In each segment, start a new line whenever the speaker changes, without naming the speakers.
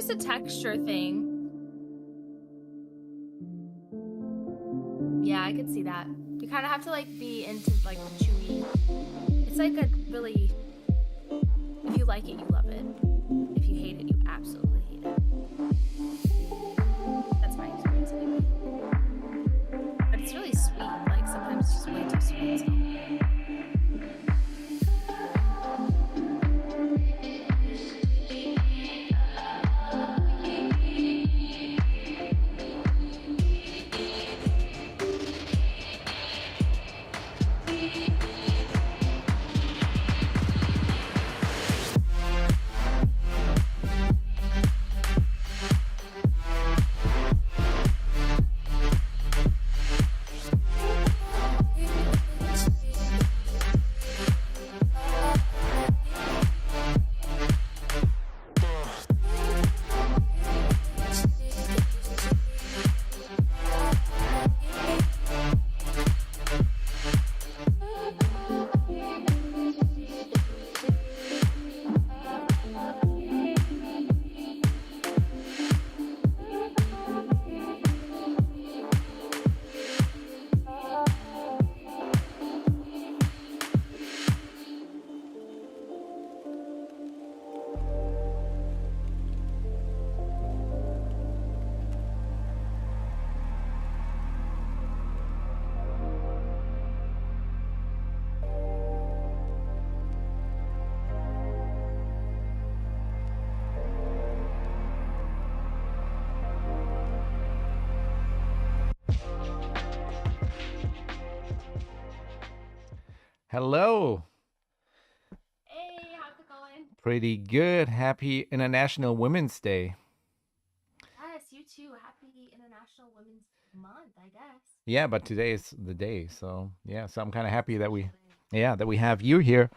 just a texture thing. Yeah, I could see that. You kind of have to like be into like chewy. It's like a really, if you like it, you love it. If you hate it, you absolutely hate it. That's my experience anyway. But it's really sweet. Like sometimes it's just way too sweet. So.
Hello.
Hey, how's it going?
Pretty good. Happy International Women's Day.
Yes, you too. Happy International Women's Month, I guess.
Yeah, but today is the day. So, yeah, so I'm kind of happy that
Official day.
we have you here.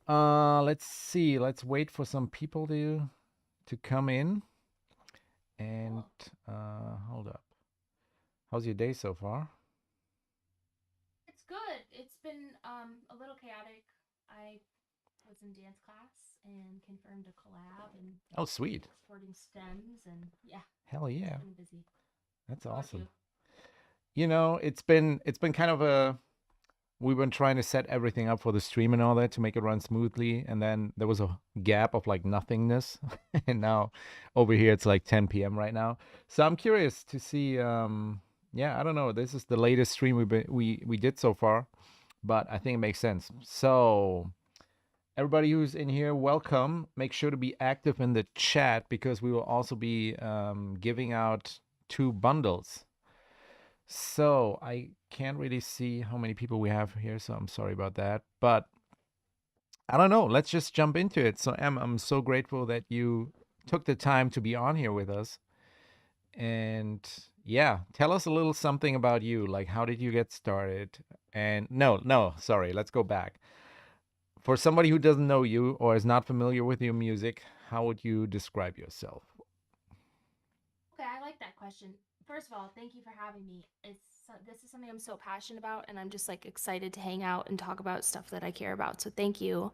Let's see. Let's wait for some people to come in and
Cool.
hold up. How's your day so far?
It's good. It's been a little chaotic. I was in dance class and confirmed a collab and
Oh, sweet.
exporting stems and yeah,
Hell
it's
yeah.
been busy.
That's
What about
awesome.
you?
It's been kind of a we've been trying to set everything up for the stream and all that to make it run smoothly, and then there was a gap of like nothingness, and now over here it's like 10 p.m. right now. So I'm curious to see. Yeah, I don't know. This is the latest stream we did so far, but I think it makes sense. So everybody who's in here, welcome. Make sure to be active in the chat because we will also be giving out 2 bundles. So I can't really see how many people we have here, so I'm sorry about that. But I don't know. Let's just jump into it. So Em, I'm so grateful that you took the time to be on here with us. And yeah, tell us a little something about you. Like, how did you get started? And no, sorry. Let's go back. For somebody who doesn't know you or is not familiar with your music, how would you describe yourself?
Okay, I like that question. First of all, thank you for having me. This is something I'm so passionate about, and I'm just like excited to hang out and talk about stuff that I care about. So thank you.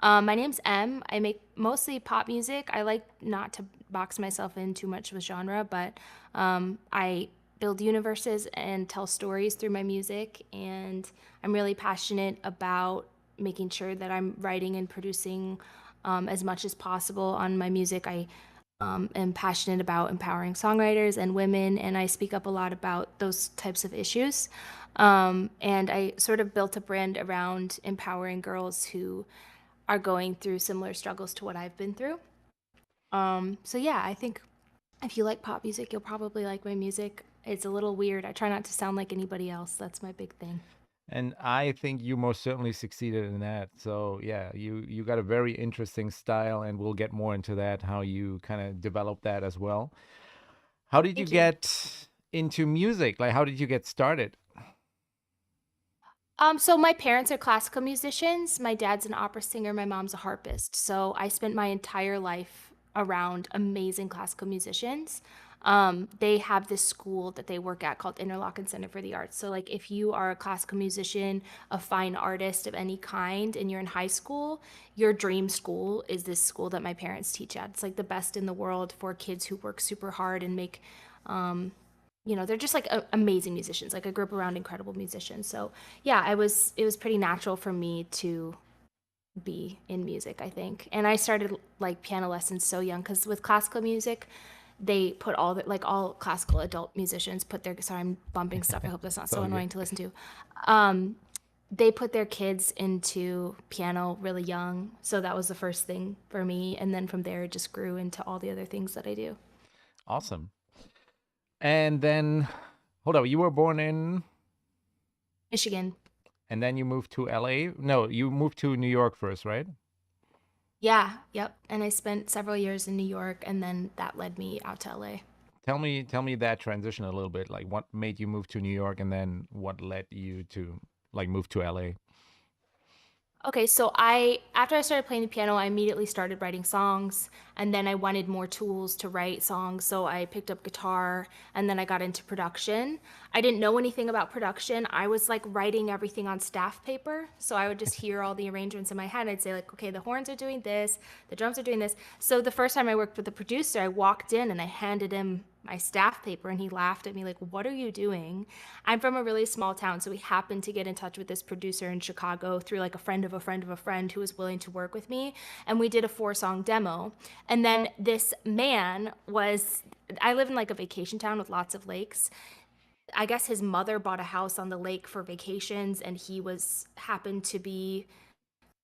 My name's Em. I make mostly pop music. I like not to box myself in too much with genre, but I build universes and tell stories through my music, and I'm really passionate about making sure that I'm writing and producing as much as possible on my music. I am passionate about empowering songwriters and women, and I speak up a lot about those types of issues. And I sort of built a brand around empowering girls who are going through similar struggles to what I've been through. So yeah, I think if you like pop music, you'll probably like my music. It's a little weird. I try not to sound like anybody else. That's my big thing.
And I think you most certainly succeeded in that. So yeah, you got a very interesting style, and we'll get more into that, how you kind of develop that as well. How did you
Thank you.
get into music? Like, how did you get started?
So my parents are classical musicians. My dad's an opera singer, my mom's a harpist. So I spent my entire life around amazing classical musicians. They have this school that they work at called Interlochen Center for the Arts. So, like, if you are a classical musician, a fine artist of any kind, and you're in high school, your dream school is this school that my parents teach at. It's like the best in the world for kids who work super hard and make, they're just like amazing musicians. Like, I grew up around incredible musicians. So, yeah, it was pretty natural for me to be in music, I think. And I started like piano lessons so young because with classical music, they put all the like all classical adult musicians put their sorry, I'm bumping stuff. I hope that's not
It's
so
all good.
annoying to listen to. Um, they put their kids into piano really young. So that was the first thing for me. And then from there, it just grew into all the other things that I do.
Awesome. And then, hold on, you were born in,
Michigan.
and then you moved to LA? No, you moved to New York first, right?
Yeah. Yep. And I spent several years in New York, and then that led me out to LA.
Tell me that transition a little bit. Like, what made you move to New York, and then what led you to like move to LA?
Okay, so after I started playing the piano, I immediately started writing songs, and then I wanted more tools to write songs, so I picked up guitar, and then I got into production. I didn't know anything about production. I was like writing everything on staff paper, so I would just hear all the arrangements in my head. I'd say like, okay, the horns are doing this, the drums are doing this. So the first time I worked with a producer, I walked in and I handed him my staff paper and he laughed at me like, what are you doing? I'm from a really small town, so we happened to get in touch with this producer in Chicago through like a friend of a friend of a friend who was willing to work with me, and we did a 4-song demo. And then this man was I live in like a vacation town with lots of lakes. I guess his mother bought a house on the lake for vacations, and he was happened to be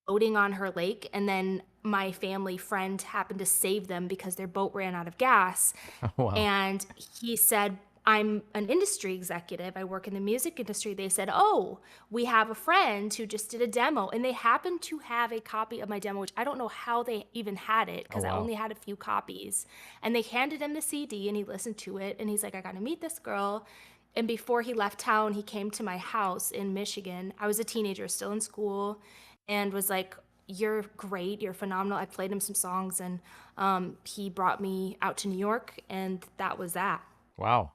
boating on her lake, and then my family friend happened to save them because their boat ran out of gas.
Wow.
And he said, I'm an industry executive. I work in the music industry. They said, oh, we have a friend who just did a demo. And they happened to have a copy of my demo, which I don't know how they even had it
Oh,
because I
wow.
only had a few copies. And they handed him the CD and he listened to it. And he's like, I got to meet this girl. And before he left town, he came to my house in Michigan. I was a teenager, still in school, and was like, you're great, you're phenomenal. I played him some songs, and he brought me out to New York, and that was that.
Wow.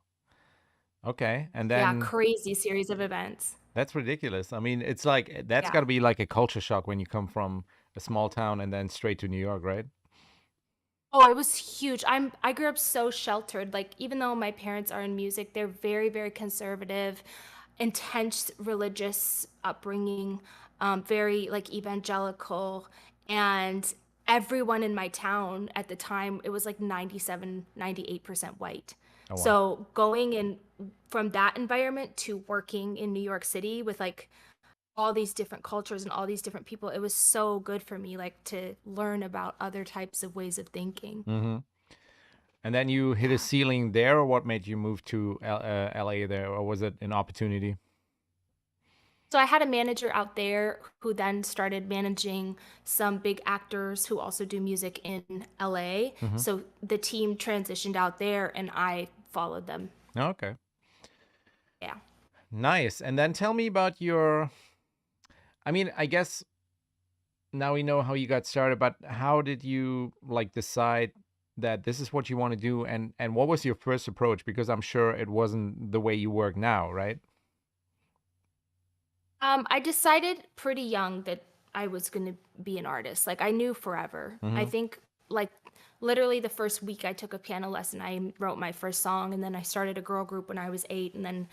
Okay. And
Yeah,
then
crazy series of events.
that's ridiculous. I mean, it's like that's got
Yeah.
to be like a culture shock when you come from a small town and then straight to New York, right?
Oh, it was huge. I grew up so sheltered. Like, even though my parents are in music, they're very, very conservative, intense religious upbringing, very like evangelical, and everyone in my town at the time, it was like 97, 98% white.
Oh, wow.
So going in from that environment to working in New York City with like all these different cultures and all these different people, it was so good for me like to learn about other types of ways of thinking.
Hmm. And then you hit a
Yeah.
ceiling there, or what made you move to LA there, or was it an opportunity?
So I had a manager out there who then started managing some big actors who also do music in LA.
Hmm.
So the team transitioned out there and I followed them.
Okay.
Yeah.
Nice. And then tell me about your, I mean, I guess now we know how you got started, but how did you like decide that this is what you want to do, and what was your first approach? Because I'm sure it wasn't the way you work now, right?
I decided pretty young that I was going to be an artist. Like, I knew forever. I
Hmm.
think like literally the first week I took a piano lesson, I wrote my first song, and then I started a girl group when I was 8, and then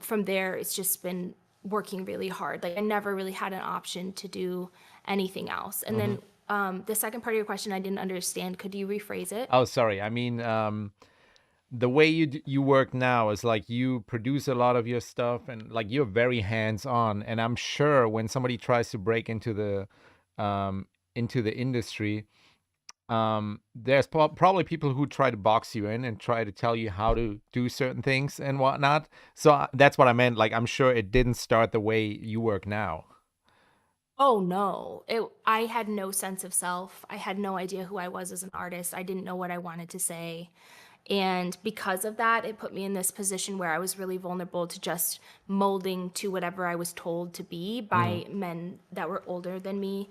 from there it's just been working really hard. Like, I never really had an option to do anything else. And
Hmm.
then the second part of your question I didn't understand. Could you rephrase it?
Oh, sorry. I mean, the way you work now is like you produce a lot of your stuff, and like you're very hands on. And I'm sure when somebody tries to break um, into the industry, there's probably people who try to box you in and try to tell you how to do certain things and whatnot. So that's what I meant. Like, I'm sure it didn't start the way you work now.
Oh no. I had no sense of self. I had no idea who I was as an artist. I didn't know what I wanted to say. And because of that, it put me in this position where I was really vulnerable to just molding to whatever I was told to be
Hmm.
by men that were older than me.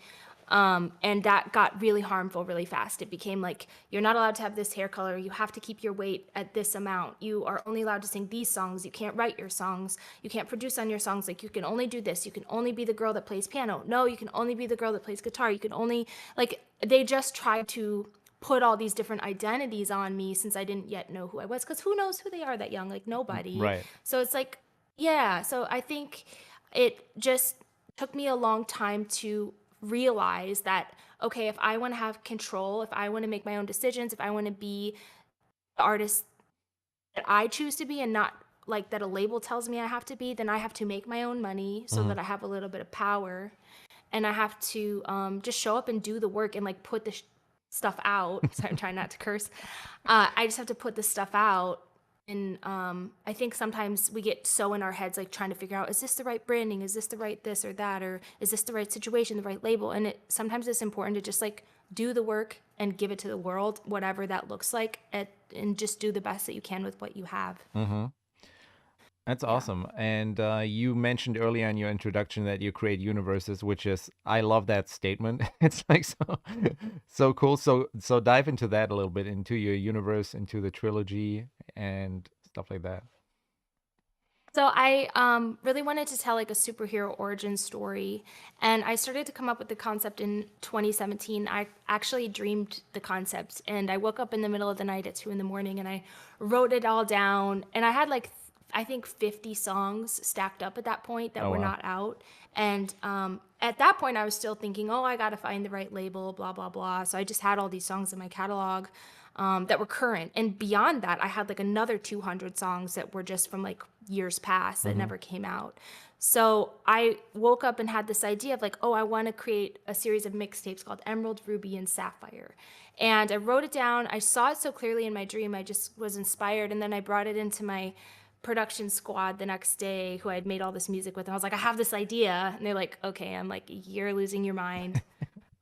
And that got really harmful really fast. It became like, you're not allowed to have this hair color. You have to keep your weight at this amount. You are only allowed to sing these songs. You can't write your songs. You can't produce on your songs. Like, you can only do this. You can only be the girl that plays piano. No, you can only be the girl that plays guitar. You can only, like, they just tried to put all these different identities on me since I didn't yet know who I was. Because who knows who they are that young? Like, nobody.
Right.
So it's like, yeah. So I think it just took me a long time to realize that, okay, if I want to have control, if I want to make my own decisions, if I want to be the artist that I choose to be and not like that a label tells me I have to be, then I have to make my own money so
Hmm.
that I have a little bit of power. And I have to just show up and do the work and like put the stuff out. Sorry, I'm trying not to curse. I just have to put the stuff out. And I think sometimes we get so in our heads, like trying to figure out, is this the right branding? Is this the right this or that? Or is this the right situation, the right label? And sometimes it's important to just like do the work and give it to the world, whatever that looks like, and just do the best that you can with what you have.
Hmm. That's
Yeah.
awesome. And you mentioned earlier in your introduction that you create universes, which is, I love that statement. It's like so cool. So dive into that a little bit, into your universe, into the trilogy and stuff like that.
So I really wanted to tell like a superhero origin story, and I started to come up with the concept in 2017. I actually dreamed the concept, and I woke up in the middle of the night at 2 in the morning, and I wrote it all down. And I had like I think 50 songs stacked up at that point that
Oh
were
wow.
not out. And at that point, I was still thinking, oh, I got to find the right label, blah blah blah. So I just had all these songs in my catalog that were current. And beyond that, I had like another 200 songs that were just from like years past that
Hmm.
never came out. So I woke up and had this idea of like, oh, I want to create a series of mixtapes called Emerald, Ruby, and Sapphire. And I wrote it down. I saw it so clearly in my dream. I just was inspired. And then I brought it into my production squad the next day who I had made all this music with. And I was like, I have this idea. And they're like, okay. I'm like, you're losing your mind.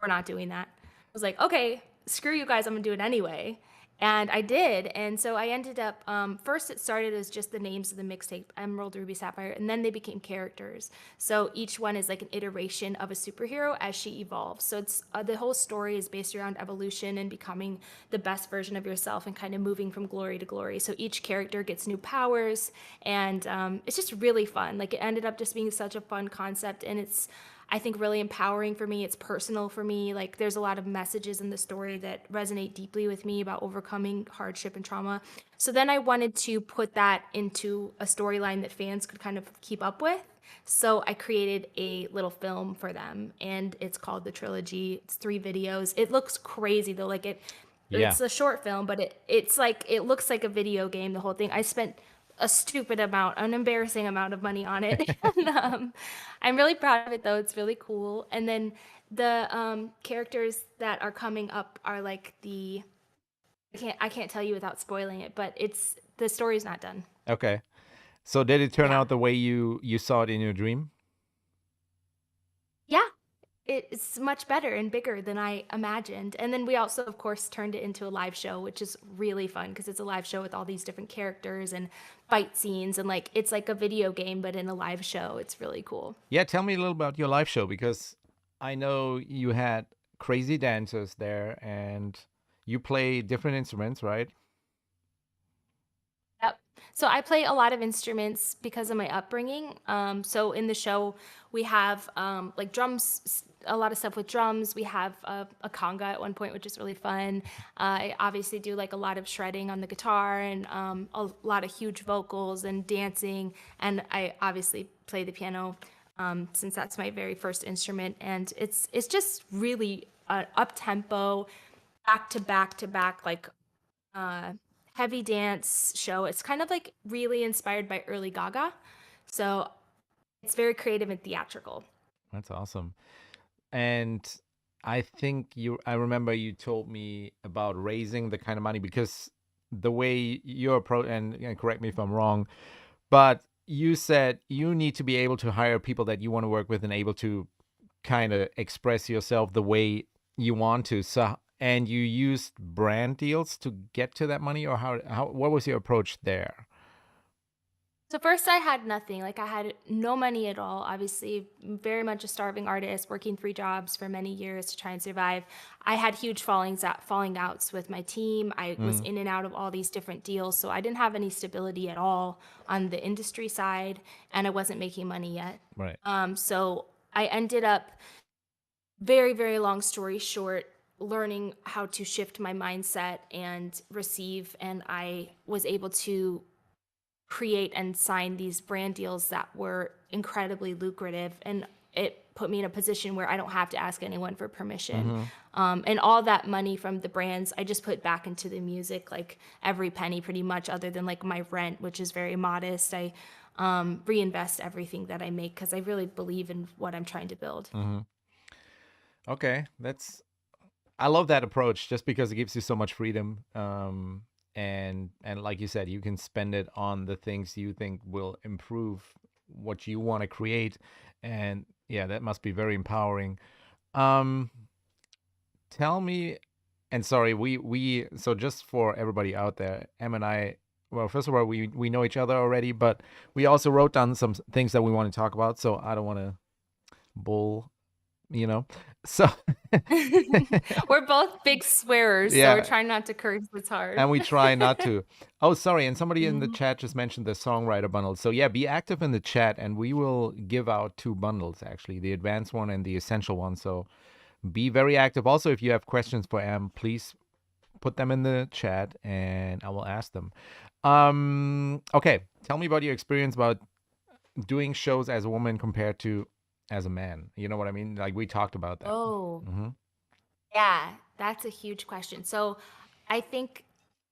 We're not doing that. I was like, okay, screw you guys, I'm gonna do it anyway. And I did. And so I ended up, first it started as just the names of the mixtape, Emerald, Ruby, Sapphire, and then they became characters. So each one is like an iteration of a superhero as she evolves. So it's the whole story is based around evolution and becoming the best version of yourself and kind of moving from glory to glory. So each character gets new powers, and it's just really fun. Like it ended up just being such a fun concept, and it's I think really empowering for me. It's personal for me. Like there's a lot of messages in the story that resonate deeply with me about overcoming hardship and trauma. So then I wanted to put that into a storyline that fans could kind of keep up with. So I created a little film for them, and it's called The Trilogy. It's 3 videos. It looks crazy though. Like
Yeah.
it's a short film, but it's like it looks like a video game, the whole thing. I spent a stupid amount, an embarrassing amount of money on it. And, I'm really proud of it though. It's really cool. And then the characters that are coming up are like I can't tell you without spoiling it, but it's the story's not done.
Okay. So did it turn
Yeah.
out the way you saw it in your dream?
Yeah. It's much better and bigger than I imagined. And then we also, of course, turned it into a live show, which is really fun because it's a live show with all these different characters and fight scenes. And like, it's like a video game, but in a live show. It's really cool.
Yeah, tell me a little about your live show, because I know you had crazy dancers there and you play different instruments, right?
Yep. So I play a lot of instruments because of my upbringing. So in the show, we have like drums, a lot of stuff with drums. We have a conga at one point, which is really fun. I obviously do like a lot of shredding on the guitar and a lot of huge vocals and dancing. And I obviously play the piano since that's my very first instrument. And it's just really up tempo, back to back to back, like uh, heavy dance show. It's kind of like really inspired by early Gaga. So it's very creative and theatrical.
That's awesome. And I remember you told me about raising the kind of money, because the way your approach, and correct me if I'm wrong, but you said you need to be able to hire people that you want to work with and able to kind of express yourself the way you want to. So, and you used brand deals to get to that money, or how what was your approach there?
So first I had nothing. Like I had no money at all. Obviously, very much a starving artist, working 3 jobs for many years to try and survive. I had huge falling outs with my team. I was
Mm,
in and out of all these different deals, so I didn't have any stability at all on the industry side, and I wasn't making money yet.
right.
So I ended up, very, very long story short, learning how to shift my mindset and receive, and I was able to create and sign these brand deals that were incredibly lucrative, and it put me in a position where I don't have to ask anyone for permission.
Hmm.
And all that money from the brands I just put back into the music, like every penny pretty much, other than like my rent, which is very modest. I reinvest everything that I make because I really believe in what I'm trying to build.
Hmm. Okay, I love that approach just because it gives you so much freedom. And like you said, you can spend it on the things you think will improve what you want to create. And yeah, that must be very empowering. Um, Tell me, and sorry, we so just for everybody out there, Em and I, well, first of all, we know each other already, but we also wrote down some things that we want to talk about. So I don't want to bull, you know. So
We're both big swearers, so we're
yeah,
trying not to curse. It's hard.
and we try not to. Oh, sorry, and somebody in the
Mhm.
chat just mentioned the songwriter bundle. So yeah, be active in the chat, and we will give out two bundles actually, the advanced one and the essential one. So be very active. Also, if you have questions for Em, please put them in the chat and I will ask them. Okay, tell me about your experience about doing shows as a woman compared to as a man. You know what I mean? Like we talked about that.
Oh,
Hmm.
yeah, that's a huge question. So I think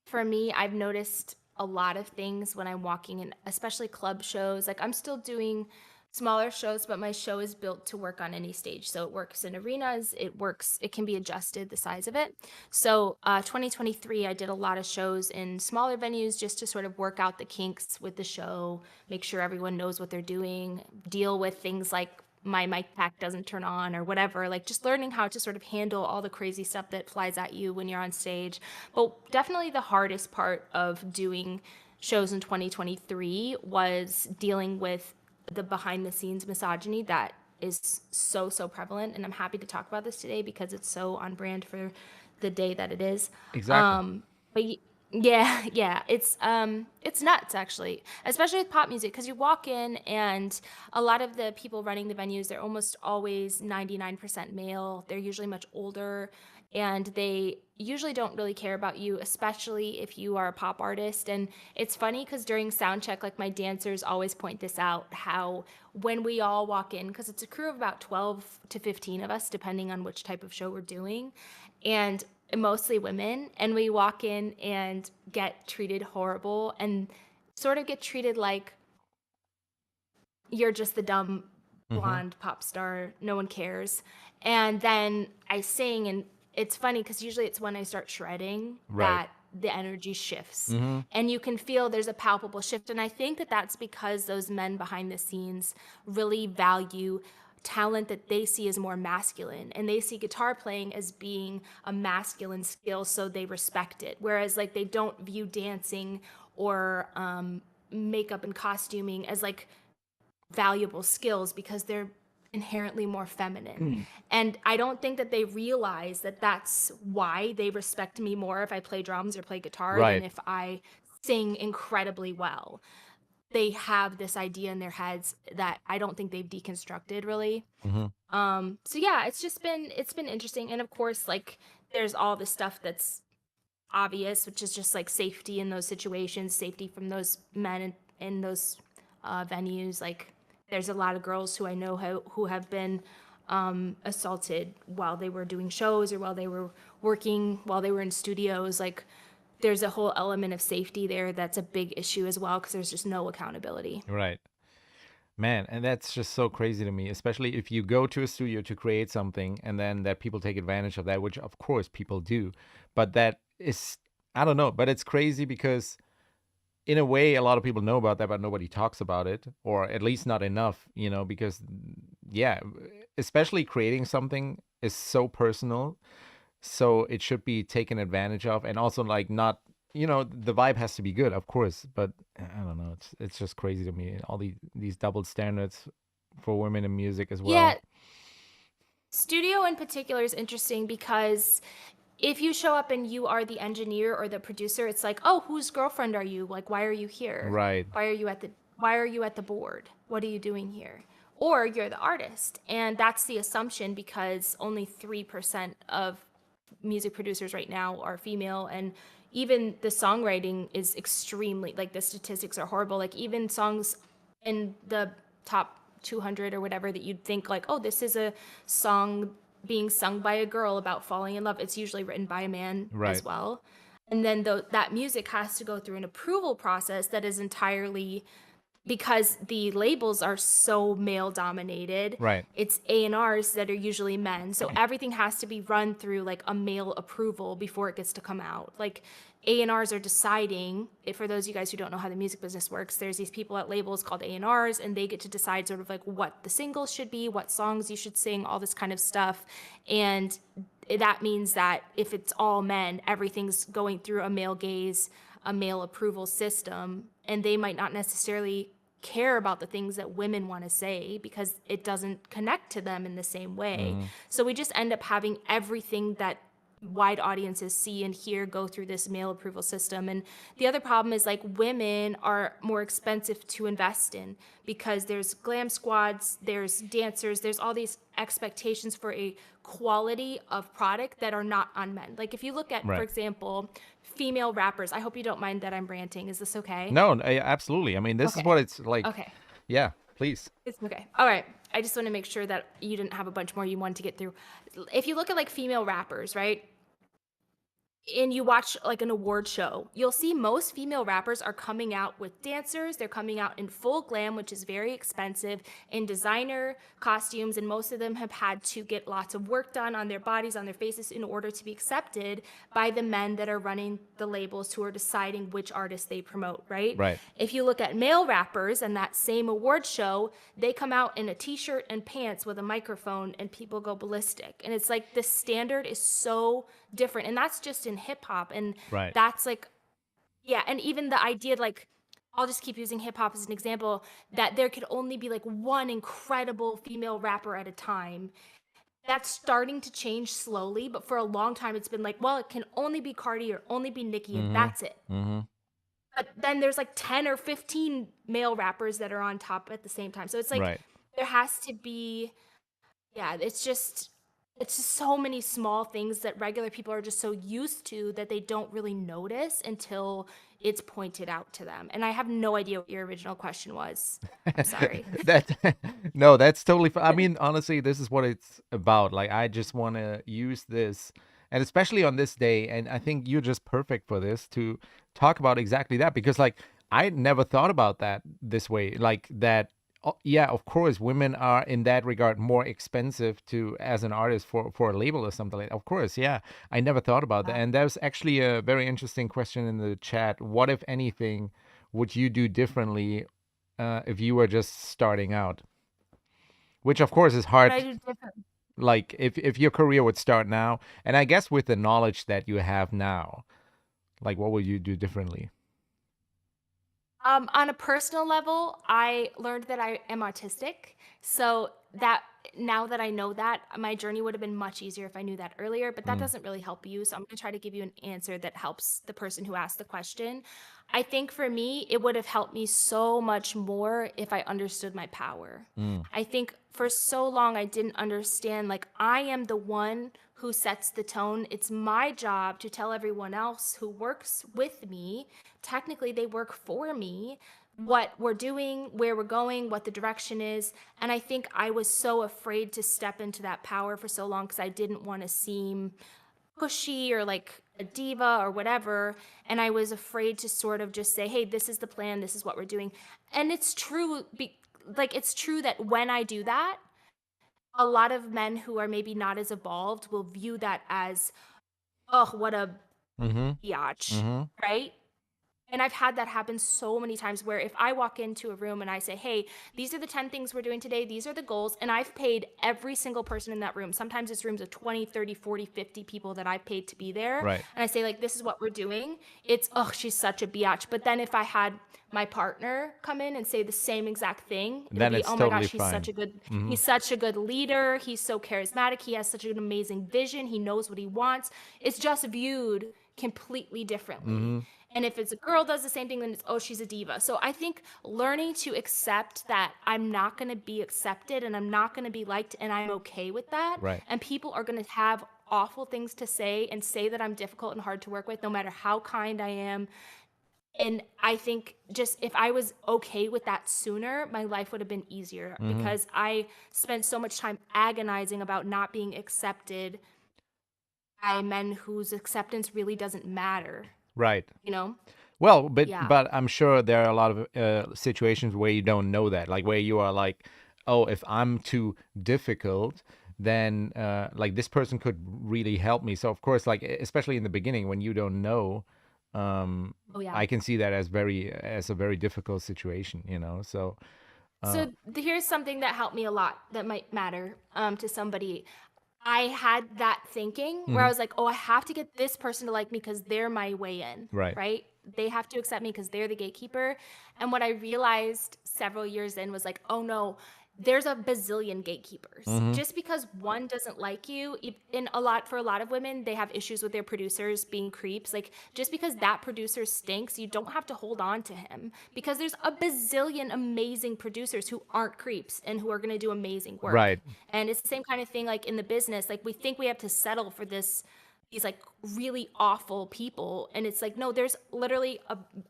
for me, I've noticed a lot of things when I'm walking in, especially club shows. Like I'm still doing smaller shows, but my show is built to work on any stage. So it works in arenas, it can be adjusted, the size of it. So 2023, I did a lot of shows in smaller venues just to sort of work out the kinks with the show, make sure everyone knows what they're doing, deal with things like my mic pack doesn't turn on or whatever, like just learning how to sort of handle all the crazy stuff that flies at you when you're on stage. But definitely the hardest part of doing shows in 2023 was dealing with the behind the scenes misogyny that is so prevalent, and I'm happy to talk about this today because it's so on brand for the day that it is.
Exactly.
But yeah, yeah, it's nuts actually, especially with pop music, because you walk in and a lot of the people running the venues, they're almost always 99% male. They're usually much older, and they usually don't really care about you, especially if you are a pop artist. And it's funny because during sound check, like my dancers always point this out, how when we all walk in, because it's a crew of about 12 to 15 of us, depending on which type of show we're doing, and mostly women, and we walk in and get treated horrible and sort of get treated like you're just the dumb
Hmm.
blonde pop star, no one cares. And then I sing, and it's funny because usually it's when I start shredding
Right.
that the energy shifts.
Hmm.
And you can feel there's a palpable shift. And I think that that's because those men behind the scenes really value talent that they see as more masculine, and they see guitar playing as being a masculine skill, so they respect it, whereas like they don't view dancing or makeup and costuming as like valuable skills because they're inherently more feminine. And I don't think that they realize that that's why they respect me more if I play drums or play guitar than
Right.
if I sing incredibly well. They have this idea in their heads that I don't think they've deconstructed really.
Hmm.
So yeah, it's been interesting. And of course, like there's all the stuff that's obvious, which is just like safety in those situations, safety from those men in those venues. Like, there's a lot of girls who I know who have been assaulted while they were doing shows or while they were working, while they were in studios. Like, there's a whole element of safety there that's a big issue as well because there's just no accountability.
Right. Man, and that's just so crazy to me, especially if you go to a studio to create something and then that people take advantage of that, which of course people do. But that is, I don't know, but it's crazy because in a way, a lot of people know about that, but nobody talks about it, or at least not enough, because, yeah, especially creating something is so personal. So it should be taken advantage of. And also, like, not. the vibe has to be good, of course, but I don't know. It's just crazy to me. All these double standards for women in music as well.
Yeah, studio in particular is interesting because if you show up and you are the engineer or the producer, it's like, oh, whose girlfriend are you? Like, why are you here?
Right.
Why are you at the board? What are you doing here? Or you're the artist. And that's the assumption because only 3% of music producers right now are female, and even the songwriting is extremely, like, the statistics are horrible. Like, even songs in the top 200 or whatever that you'd think like, oh, this is a song being sung by a girl about falling in love, it's usually written by a man
Right.
as well. And then that music has to go through an approval process that is entirely, because the labels are so male dominated,
Right.
it's A&Rs that are usually men, so everything has to be run through like a male approval before it gets to come out. Like, A&Rs are deciding, for those of you guys who don't know how the music business works, there's these people at labels called A&Rs, and they get to decide sort of like what the singles should be, what songs you should sing, all this kind of stuff. And that means that if it's all men, everything's going through a male gaze, a male approval system, and they might not necessarily care about the things that women want to say because it doesn't connect to them in the same way.
Mm-hmm.
So we just end up having everything that wide audiences see and hear go through this male approval system. And the other problem is, like, women are more expensive to invest in because there's glam squads, there's dancers, there's all these expectations for a quality of product that are not on men. Like, if you look at, for
Right.
example, female rappers, I hope you don't mind that I'm ranting. Is this okay?
No, absolutely. I mean, this is
Okay.
what it's like.
Okay.
Yeah, please.
It's okay. All right. I just want to make sure that you didn't have a bunch more you wanted to get through. If you look at like female rappers, right? And you watch like an award show, you'll see most female rappers are coming out with dancers. They're coming out in full glam, which is very expensive, in designer costumes. And most of them have had to get lots of work done on their bodies, on their faces, in order to be accepted by the men that are running the labels who are deciding which artists they promote, right?
Right.
If you look at male rappers and that same award show, they come out in a t-shirt and pants with a microphone and people go ballistic. And it's like the standard is so different. And that's just in hip hop. And
Right.
that's like, yeah. And even the idea, like, I'll just keep using hip hop as an example, that there could only be like one incredible female rapper at a time. That's starting to change slowly, but for a long time it's been like, well, it can only be Cardi or only be Nicki, and
Mm-hmm.
that's it.
Mm-hmm.
But then there's like 10 or 15 male rappers that are on top at the same time. So it's like
Right.
there has to be, yeah, it's just so many small things that regular people are just so used to that they don't really notice until it's pointed out to them. And I have no idea what your original question was. I'm sorry.
that no, that's totally fine. I mean, honestly, this is what it's about. Like, I just want to use this, and especially on this day, and I think you're just perfect for this to talk about exactly that because, like, I never thought about that this way. Like that. Yeah, of course, women are in that regard more expensive to as an artist for a label or something like that. Of course, yeah. I never thought about that. And there's actually a very interesting question in the chat. What, if anything, would you do differently if you were just starting out? Which, of course, is
What
hard.
I do different.
Like, if your career would start now, and I guess with the knowledge that you have now, like, what would you do differently?
On a personal level, I learned that I am autistic. So that now that I know that, my journey would have been much easier if I knew that earlier, but that
Mm,
doesn't really help you. So I'm going to try to give you an answer that helps the person who asked the question. I think for me, it would have helped me so much more if I understood my power.
mm,
I think for so long I didn't understand, like, I am the one who sets the tone. It's my job to tell everyone else who works with me, technically they work for me, what we're doing, where we're going, what the direction is. And I think I was so afraid to step into that power for so long because I didn't want to seem pushy or like a diva or whatever. And I was afraid to sort of just say, hey, this is the plan, this is what we're doing. And it's true, like, it's true that when I do that, a lot of men who are maybe not as evolved will view that as, oh, what a
mm-hmm.
biatch,
Mm-hmm.
right? And I've had that happen so many times where if I walk into a room and I say, hey, these are the 10 things we're doing today, these are the goals, and I've paid every single person in that room. Sometimes it's rooms of 20, 30, 40, 50 people that I've paid to be there.
Right.
And I say, like, this is what we're doing. It's, oh, she's such a biatch. But then if I had my partner come in and say the same exact thing, it'll
Then
be,
it's
oh my
totally
gosh,
fine.
he's such a good leader. He's so charismatic. He has such an amazing vision. He knows what he wants. It's just viewed completely differently. And if it's a girl does the same thing, then it's, oh, she's a diva. So I think learning to accept that I'm not going to be accepted and I'm not going to be liked and I'm okay with that.
Right.
And people are going to have awful things to say and say that I'm difficult and hard to work with, no matter how kind I am. And I think just if I was okay with that sooner, my life would have been easier because I spent so much time agonizing about not being accepted by men whose acceptance really doesn't matter,
Right.
you know?
Well, but
Yeah.
but I'm sure there are a lot of situations where you don't know that, like where you are like, oh, if I'm too difficult, then like this person could really help me. So of course, like especially in the beginning when you don't know,
Oh, yeah.
I can see that as a very difficult situation, you know. So uh,
So here's something that helped me a lot that might matter to somebody. I had that thinking where I
mhm,
was like, oh, I have to get this person to like me because they're my way in,
right.
right? They have to accept me because they're the gatekeeper. And what I realized several years in was like, oh no, there's a bazillion gatekeepers.
Hmm.
Just because one doesn't like you, in a lot for a lot of women, they have issues with their producers being creeps. Like just because that producer stinks, you don't have to hold on to him because there's a bazillion amazing producers who aren't creeps and who are going to do amazing work.
Right.
And it's the same kind of thing like in the business. Like we think we have to settle for these like really awful people. And it's like, no, there's literally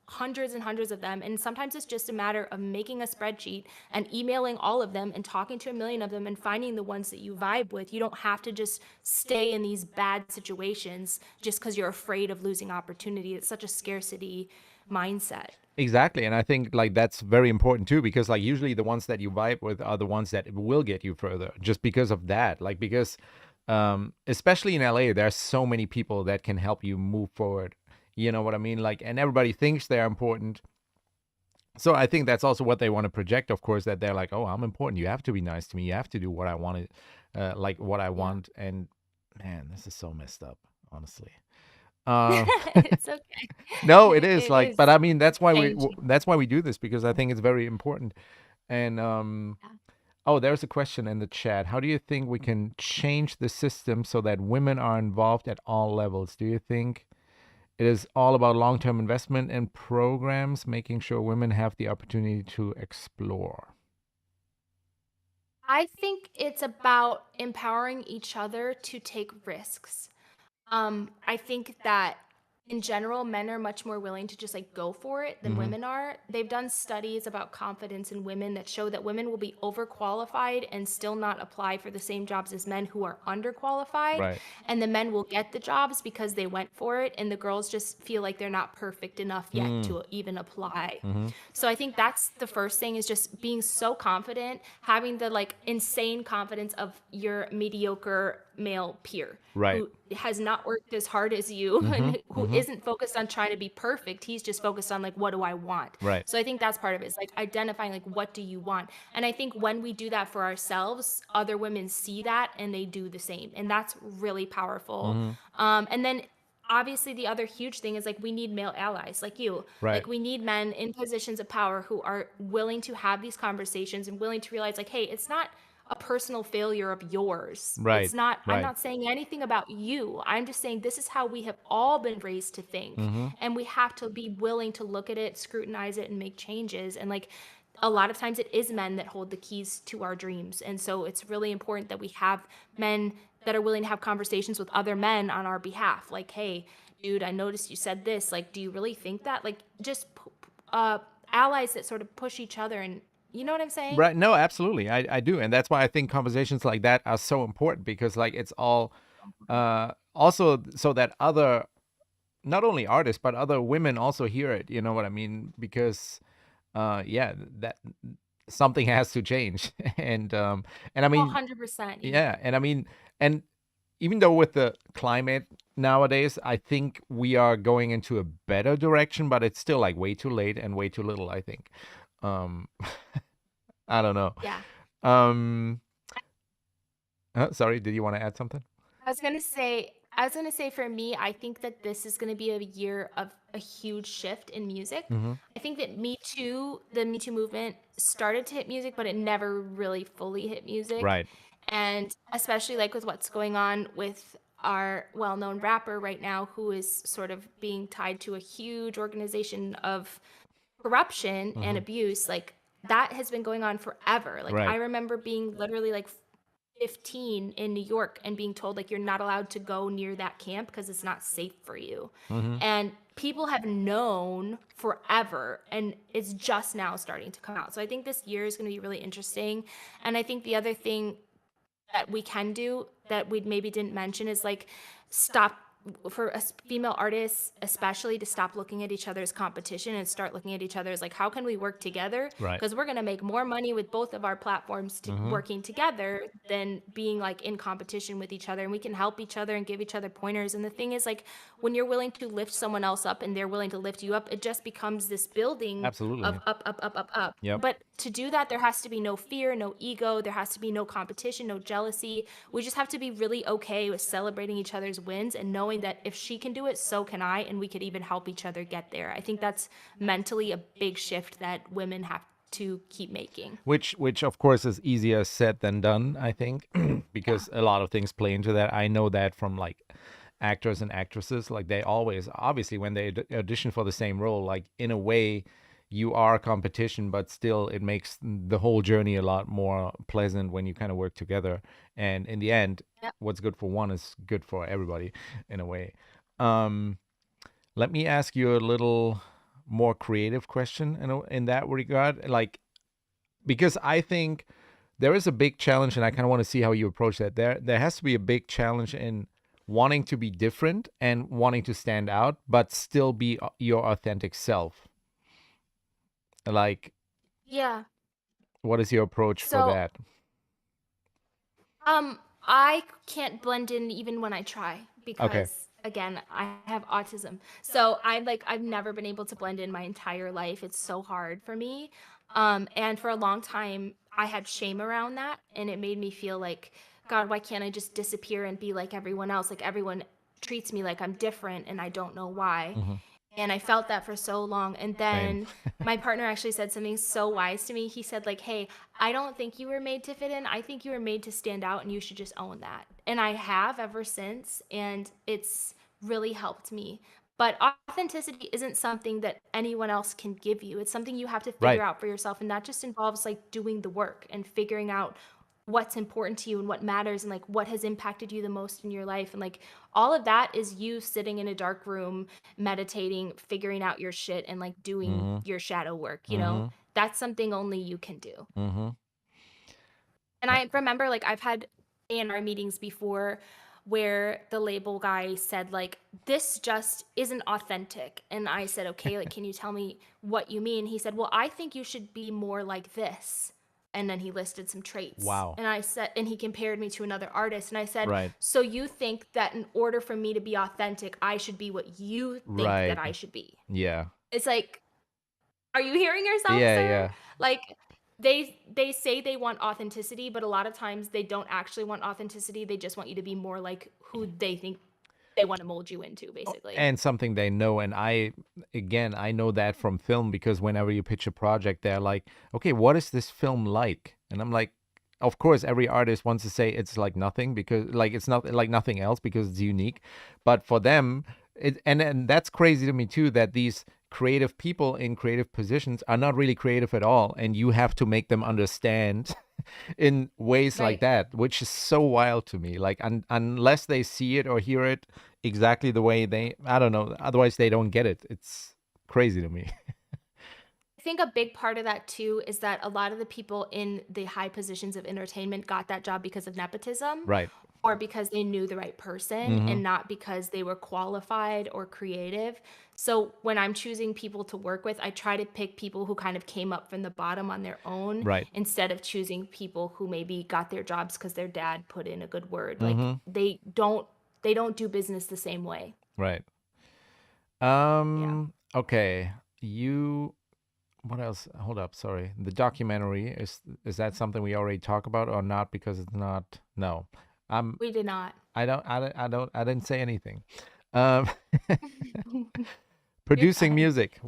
hundreds and hundreds of them. And sometimes it's just a matter of making a spreadsheet and emailing all of them and talking to a million of them and finding the ones that you vibe with. You don't have to just stay in these bad situations just because you're afraid of losing opportunity. It's such a scarcity mindset.
Exactly. And I think like that's very important too, because like usually the ones that you vibe with are the ones that will get you further just because of that. Like because especially in LA, there are so many people that can help you move forward. You know what I mean? Like, and everybody thinks they're important. So I think that's also what they want to project, of course, that they're like, oh, I'm important. You have to be nice to me. You have to do what I want like what I
Yeah.
want. And man, this is so messed up, honestly. Uh,
It's okay.
no, it is
It
like,
is
but I mean,
changing.
that's why we do this because I think it's very important. And
Yeah.
oh, there's a question in the chat. How do you think we can change the system so that women are involved at all levels? Do you think it is all about long-term investment in programs, making sure women have the opportunity to explore?
I think it's about empowering each other to take risks. I think that in general, men are much more willing to just like go for it than
Hmm.
women are. They've done studies about confidence in women that show that women will be overqualified and still not apply for the same jobs as men who are underqualified.
Right.
And the men will get the jobs because they went for it. And the girls just feel like they're not perfect enough yet
Mm.
to even apply.
Hmm.
So I think that's the first thing is just being so confident, having the like insane confidence of your mediocre male peer
Right.
who has not worked as hard as you
Hmm.
and who
Hmm.
isn't focused on trying to be perfect. He's just focused on like, what do I want?
Right.
So I think that's part of it is like identifying like, what do you want? And I think when we do that for ourselves, other women see that and they do the same. And that's really powerful.
Hmm.
And then obviously the other huge thing is like we need male allies like you,
Right.
like we need men in positions of power who are willing to have these conversations and willing to realize like, hey, it's not a personal failure of yours. It's
Right.
not, I'm
Right.
not saying anything about you. I'm just saying this is how we have all been raised to think.
Hmm.
And we have to be willing to look at it, scrutinize it, and make changes. And like a lot of times it is men that hold the keys to our dreams. And so it's really important that we have men that are willing to have conversations with other men on our behalf. Like, hey, dude, I noticed you said this. Like, do you really think that? Like, just uh, allies that sort of push each other. And you know what I'm saying?
Right. No, absolutely. I do. And that's why I think conversations like that are so important because like it's all also so that other not only artists but other women also hear it, you know what I mean? Because yeah, that something has to change. And I
Oh,
mean,
100%. Yeah.
yeah, and I mean, and even though with the climate nowadays. I think we are going into a better direction, but it's still like way too late and way too little, I think. Um, I don't know.
Yeah.
Um, sorry, did you want to add something?
I was gonna say for me, I think that this is gonna be a year of a huge shift in music.
Mm-hmm.
I think that the Me Too movement started to hit music, but it never really fully hit music.
Right.
And especially like with what's going on with our well-known rapper right now, who is sort of being tied to a huge organization of corruption and
Mm-hmm.
abuse, like that has been going on forever. Like I
Right.
remember being literally like 15 in New York and being told like you're not allowed to go near that camp because it's not safe for you.
Mm-hmm.
And people have known forever and it's just now starting to come out. So I think this year is going to be really interesting. And I think the other thing that we can do that we maybe didn't mention is like stop for us female artists especially to stop looking at each other as competition and start looking at each other as like how can we work together
Right.
because we're going to make more money with both of our platforms to
Mm-hmm.
working together than being like in competition with each other, and we can help each other and give each other pointers. And the thing is like when you're willing to lift someone else up and they're willing to lift you up, it just becomes this building of
Absolutely.
up.
Yep.
But to do that, there has to be no fear, no ego, there has to be no competition, no jealousy. We just have to be really okay with celebrating each other's wins and knowing that if she can do it, so can I, and we could even help each other get there. I think that's mentally a big shift that women have to keep making.
Which of course is easier said than done, I think,
Yeah.
because a lot of things play into that. I know that from like actors and actresses, like they always, obviously, when they audition for the same role, like in a way, you are competition, but still, it makes the whole journey a lot more pleasant when you kind of work together. And in the end,
Yep.
what's good for one is good for everybody, in a way. Um, Let me ask you a little more creative question in that regard, like because I think there is a big challenge, and I kind of want to see how you approach that. There has to be a big challenge in wanting to be different and wanting to stand out, but still be your authentic self. Like,
Yeah.
what is your approach for
So,
that?
I can't blend in even when I try
Okay.
because again, I have autism. So I've never been able to blend in my entire life. It's so hard for me. And for a long time I had shame around that and it made me feel like, God, why can't I just disappear and be like everyone else? Like everyone treats me like I'm different and I don't know why.
Hmm.
And I felt that for so long. And
Same.
then my partner actually said something so wise to me. He said, like, hey, I don't think you were made to fit in. I think you were made to stand out and you should just own that. And I have ever since. And it's really helped me. But authenticity isn't something that anyone else can give you. It's something you have to figure
Right.
out for yourself. And that just involves like doing the work and figuring out what's important to you and what matters and like what has impacted you the most in your life. And like all of that is you sitting in a dark room meditating, figuring out your shit and like doing
Hmm.
your shadow work, you know?
Hmm.
That's something only you can do.
Hmm.
And I remember like I've had A&R meetings before where the label guy said like this just isn't authentic. And I said, "Okay, like can you tell me what you mean?" He said, "Well, I think you should be more like this." And then he listed some traits.
Wow.
And I said and he compared me to another artist and I said,
Right.
"So you think that in order for me to be authentic, I should be what you think that
Right.
I should be?"
Yeah.
It's like, are you hearing yourself,
Yeah.
sir?
Yeah.
Like they say they want authenticity, but a lot of times they don't actually want authenticity. They just want you to be more like who they think they want to mold you into, basically.
And something they know. And again, I know that from film, because whenever you pitch a project, they're like, okay, what is this film like? And I'm like, of course every artist wants to say it's like nothing, because like it's not like nothing else because it's unique. But for them, and that's crazy to me too, that these creative people in creative positions are not really creative at all, and you have to make them understand in ways like
Right.
that, which is so wild to me. Like unless they see it or hear it exactly the way they, I don't know, otherwise they don't get it. It's crazy to me.
I think a big part of that too is that a lot of the people in the high positions of entertainment got that job because of nepotism
Right.
or because they knew the right person
Mm-hmm.
and not because they were qualified or creative. So when I'm choosing people to work with, I try to pick people who kind of came up from the bottom on their own
Right.
instead of choosing people who maybe got their jobs because their dad put in a good word. Like
Mm-hmm.
they don't they don't do business the same way.
Right.
Yeah.
Okay. You what else? Hold up, sorry. The documentary is that something we already talked about or not because it's not no. I'm
We did not.
I didn't say anything. Um
You're
producing
fine.
music.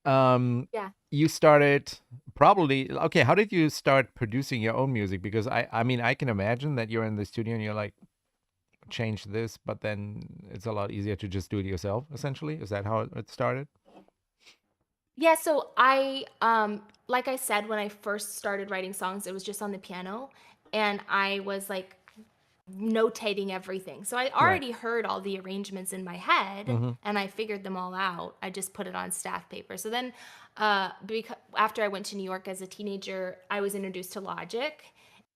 Um
Yeah.
you started probably okay, how did you start producing your own music? Because I mean I can imagine that you're in the studio and you're like change this, but then it's a lot easier to just do it yourself, essentially. Is that how it started?
Yeah, so I like I said, when I first started writing songs, it was just on the piano, and I was like notating everything. So I
Right.
already heard all the arrangements in my head
Mm-hmm.
and I figured them all out. I just put it on staff paper. So then because after I went to New York as a teenager, I was introduced to Logic,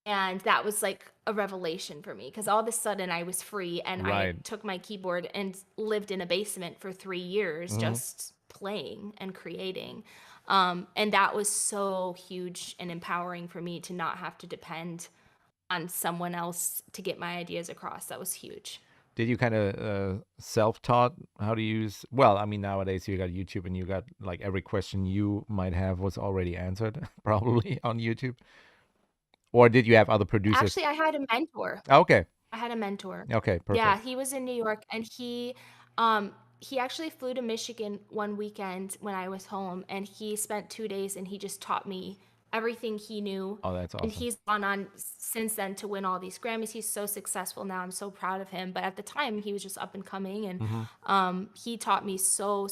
and that was like a revelation for me because all of a sudden I was free and I
Right.
took my keyboard and lived in a basement for 3 years
Mm-hmm.
just playing and creating. And that was so huge and empowering for me to not have to depend on someone else to get my ideas across. That was huge.
Did you kind of self-taught how to use? Well, I mean, nowadays you got YouTube and you got like every question you might have was already answered probably on YouTube. Or did you have other producers?
Actually, I had a mentor.
Okay.
I had a mentor.
Okay,
Yeah,
perfect.
he was in New York, and he actually flew to Michigan one weekend when I was home, and he spent 2 days and he just taught me everything he knew.
Oh, that's
And
awesome.
he's gone on since then to win all these Grammys. He's so successful now. I'm so proud of him. But at the time, he was just up and coming, and
Hmm.
he taught me so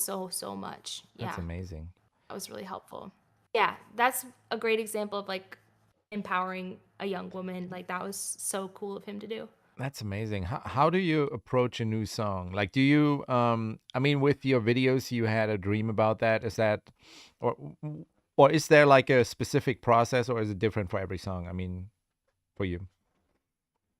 much.
That's
Yeah,
amazing.
that was really helpful. Yeah, that's a great example of like empowering a young woman. Like that was so cool of him to do.
That's amazing. How do you approach a new song? Like, do you, I mean, with your videos, you had a dream about that. Is that, or, or is there like a specific process or is it different for every song? I mean, for you.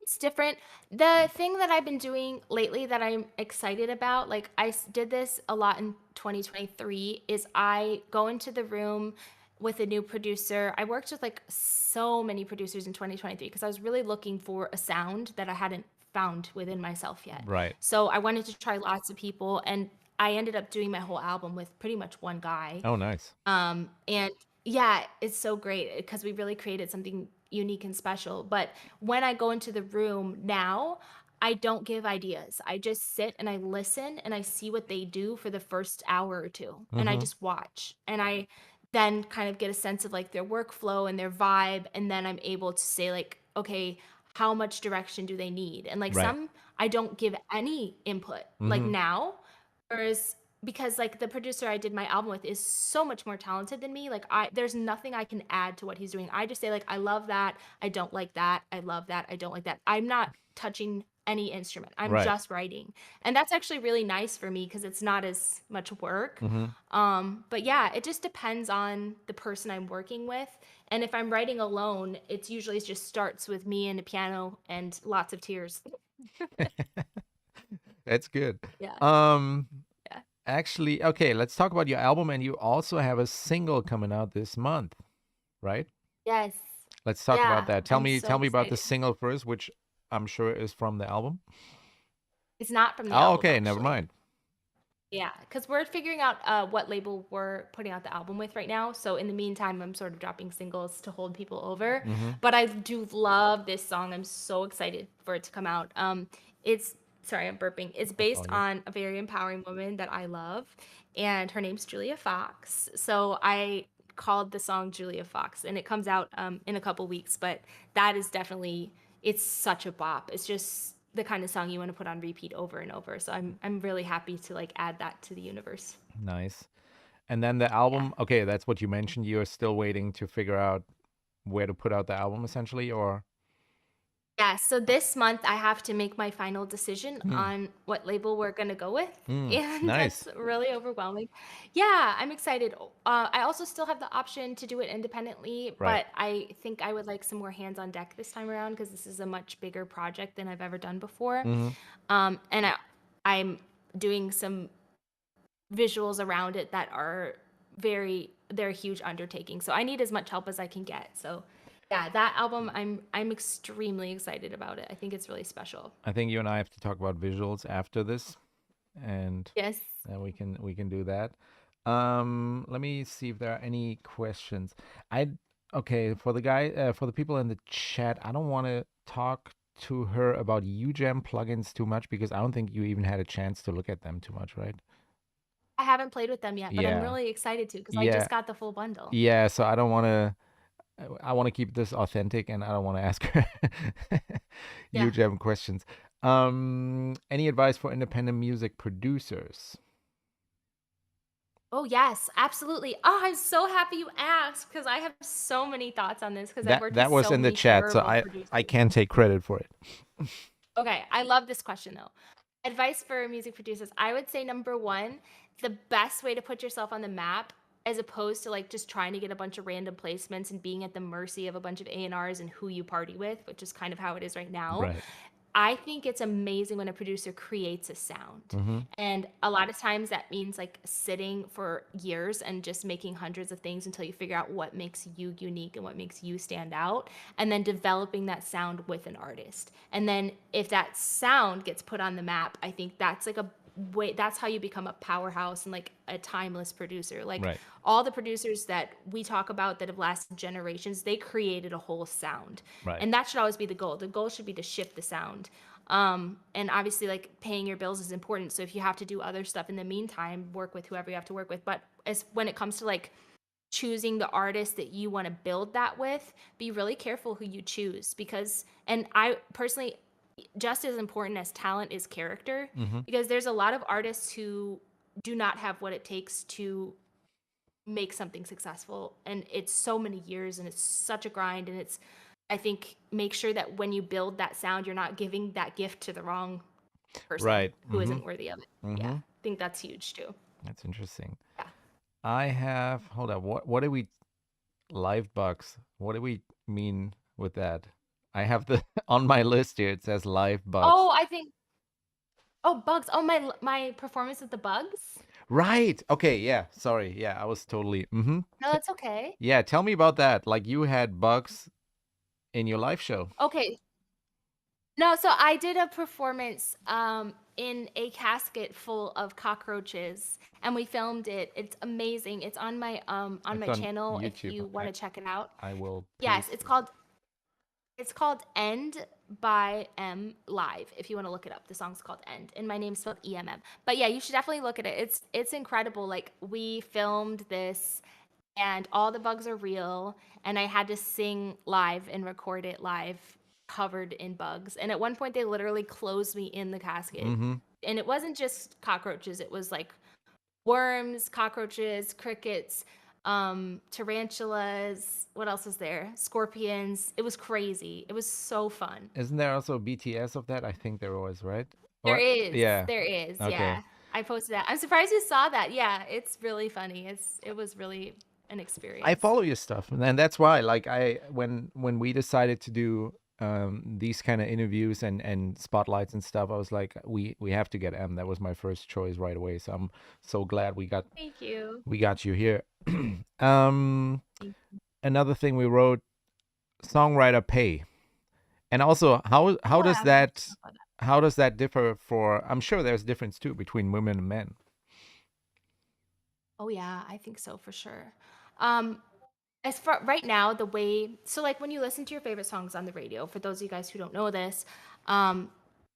It's different. The thing that I've been doing lately that I'm excited about, like did this a lot in 2023, is I go into the room with a new producer. I worked with like so many producers in 2023 because I was really looking for a sound that I hadn't found within myself yet.
Right.
So I wanted to try lots of people, and I ended up doing my whole album with pretty much one guy.
Oh, nice.
And yeah, it's so great because we really created something unique and special. But when I go into the room now, I don't give ideas. I just sit and I listen and I see what they do for the first hour or two. And I
Mm-hmm.
just watch. And I then kind of get a sense of like their workflow and their vibe. And then I'm able to say, like, okay, how much direction do they need? And like
Right.
some, I don't give any input like
Mm-hmm.
now. Whereas because like the producer I did my album with is so much more talented than me. Like there's nothing I can add to what he's doing. I just say like I love that, I don't like that, I love that, I don't like that. I'm not touching any instrument. I'm
Right.
just writing. And that's actually really nice for me because it's not as much work.
Mm-hmm.
But yeah, it just depends on the person I'm working with. And if I'm writing alone, it's usually just starts with me and a piano and lots of tears.
That's good.
Yeah.
Um,
Yeah.
actually, okay, let's talk about your album. And you also have a single coming out this month, right?
Yes.
Let's talk about
Yeah.
that.
I'm
Tell
so
me about the
excited.
single first, which I'm sure is from the album.
It's not from the
Oh,
album,
okay, never
actually.
mind.
Yeah, because we're figuring out what label we're putting out the album with right now. So in the meantime, I'm sort of dropping singles to hold people over.
Mm-hmm.
But I do love this song. I'm so excited for it to come out. It's sorry, I'm burping. It's
That's
based
all good.
on a very empowering woman that I love, and her name's Julia Fox. So I called the song Julia Fox, and it comes out in a couple weeks. But that is definitely it's such a bop. It's just the kind of song you want to put on repeat over and over. So I'm really happy to like add that to the universe.
Nice. And then the
Yeah.
album, okay, that's what you mentioned. You're still waiting to figure out where to put out the album, essentially, or?
Yeah, so this month I have to make my final decision
Hmm.
on what label we're gonna go with,
Hmm.
and
Nice.
that's really overwhelming. Yeah, I'm excited. I also still have the option to do it independently,
Right.
but I think I would like some more hands on deck this time around because this is a much bigger project than I've ever done before.
Mm-hmm.
And I'm doing some visuals around it that are they're a huge undertaking. So I need as much help as I can get. So Yeah, that album, I'm extremely excited about it. I think it's really special.
I think you and I have to talk about visuals after this, and
Yes.
we can do that. Let me see if there are any questions. I Okay, for for the people in the chat, I don't want to talk to her about UGEM plugins too much because I don't think you even had a chance to look at them too much, right?
I haven't played with them yet, but I'm
Yeah.
really excited to because I
Yeah.
just got the full bundle.
Yeah, so I don't want to I want to keep this authentic and I don't want to ask her
Yeah.
UGEM questions. Any advice for independent music producers?
Oh, yes, absolutely. Oh, I'm so happy you asked because I have so many thoughts on this because I've worked with
That was
so
in the
many
chat, so
terrible
I
producers.
can't take credit for it.
Okay, I love this question though. Advice for music producers. I would say number one, the best way to put yourself on the map, as opposed to like just trying to get a bunch of random placements and being at the mercy of a bunch of A&Rs and who you party with, which is kind of how it is right now.
Right.
I think it's amazing when a producer creates a sound.
Mm-hmm.
And a lot of times that means like sitting for years and just making hundreds of things until you figure out what makes you unique and what makes you stand out. And then developing that sound with an artist. And then if that sound gets put on the map, I think that's like a way, that's how you become a powerhouse and like a timeless producer. Like
Right.
all the producers that we talk about that have lasted generations, they created a whole sound.
Right.
And that should always be the goal. The goal should be to shift the sound. And obviously like paying your bills is important. So if you have to do other stuff in the meantime, work with whoever you have to work with. But as when it comes to like choosing the artist that you want to build that with, be really careful who you choose because, and I personally, just as important as talent is character,
Mm-hmm.
because there's a lot of artists who do not have what it takes to make something successful, and it's so many years and it's such a grind, and it's, I think, make sure that when you build that sound you're not giving that gift to the wrong person
Right.
who
Mm-hmm.
isn't worthy of it. Yeah,
Mm-hmm.
I think that's huge too.
That's interesting.
Yeah.
I have hold on. What do we live bugs? What do we mean with that? I have the on my list here. It says live bugs.
Oh, I think, oh, bugs. Oh, my performance with the bugs.
Right. Okay. Yeah. Sorry. Yeah. I was totally. Mm-hmm.
No, that's okay.
Yeah. Tell me about that. Like you had bugs in your live show.
Okay. No, so I did a performance in a casket full of cockroaches and we filmed it. It's amazing. It's on
It's
my
on
channel if
YouTube.
you want to check it out.
I will
Yes,
paste it.
it's called End by M Live if you want to look it up. The song's called End and my name's spelled EMM. But yeah, you should definitely look at it. It's incredible. Like we filmed this and all the bugs are real and I had to sing live and record it live covered in bugs. And at one point they literally closed me in the casket.
Mm-hmm.
And it wasn't just cockroaches, it was like worms, cockroaches, crickets, tarantulas, what else was there? Scorpions. It was crazy. It was so fun.
Isn't there also BTS of that? I think there was, right?
There
Or
is.
yeah.
There is.
Okay.
Yeah. I posted that. I'm surprised you saw that. Yeah, it's really funny. It was really an
I
experience.
follow your stuff, and that's why, like, when we decided to do these kind of interviews and spotlights and stuff, I was like, we have to get M. That was my first choice right away. So I'm so glad
Thank you.
we got you here. um, Another thing we wrote, songwriter pay, and also how
Oh, I
does
haven't
that
thought about that.
how does that differ for? I'm sure there's difference too between women and men.
Oh yeah, I think so for sure. Um, as far right now, the way so like when you listen to your favorite songs on the radio, for those of you guys who don't know this, um,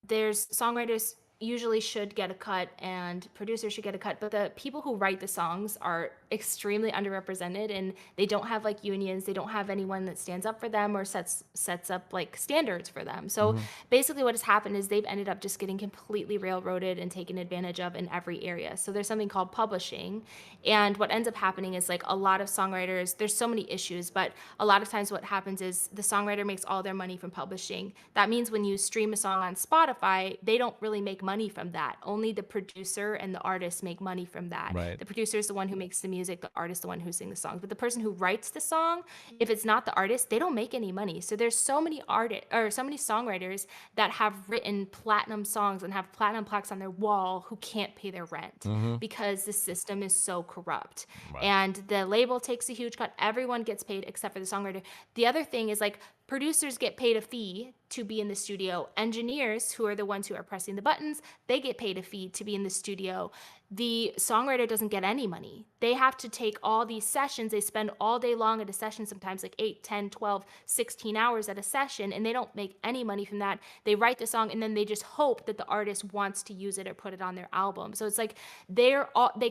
there's songwriters usually should get a cut and producers should get a cut, but the people who write the songs are extremely underrepresented and they don't have like unions, they don't have anyone that stands up for them or sets up like standards for them. So
Mm-hmm.
basically what has happened is they've ended up just getting completely railroaded and taken advantage of in every area. So there's something called publishing, and what ends up happening is like a lot of songwriters, there's so many issues, but a lot of times what happens is the songwriter makes all their money from publishing. That means when you stream a song on Spotify, they don't really make money from that. Only the producer and the artist make money from that.
Right.
The producer is the one who makes the music, the artist the one who sings the songs. But the person who writes the song, if it's not the artist, they don't make any money. So there's so many artists or so many songwriters that have written platinum songs and have platinum plaques on their wall who can't pay their rent
Mm-hmm.
because the system is so corrupt.
Right.
And the label takes a huge cut. Everyone gets paid except for the songwriter. The other thing is like producers get paid a fee to be in the studio. Engineers, who are the ones who are pressing the buttons, they get paid a fee to be in the studio. The songwriter doesn't get any money. They have to take all these sessions. They spend all day long at a session, sometimes like 8, 10, 12, 16 hours at a session, and they don't make any money from that. They write the song and then they just hope that the artist wants to use it or put it on their album. So it's like they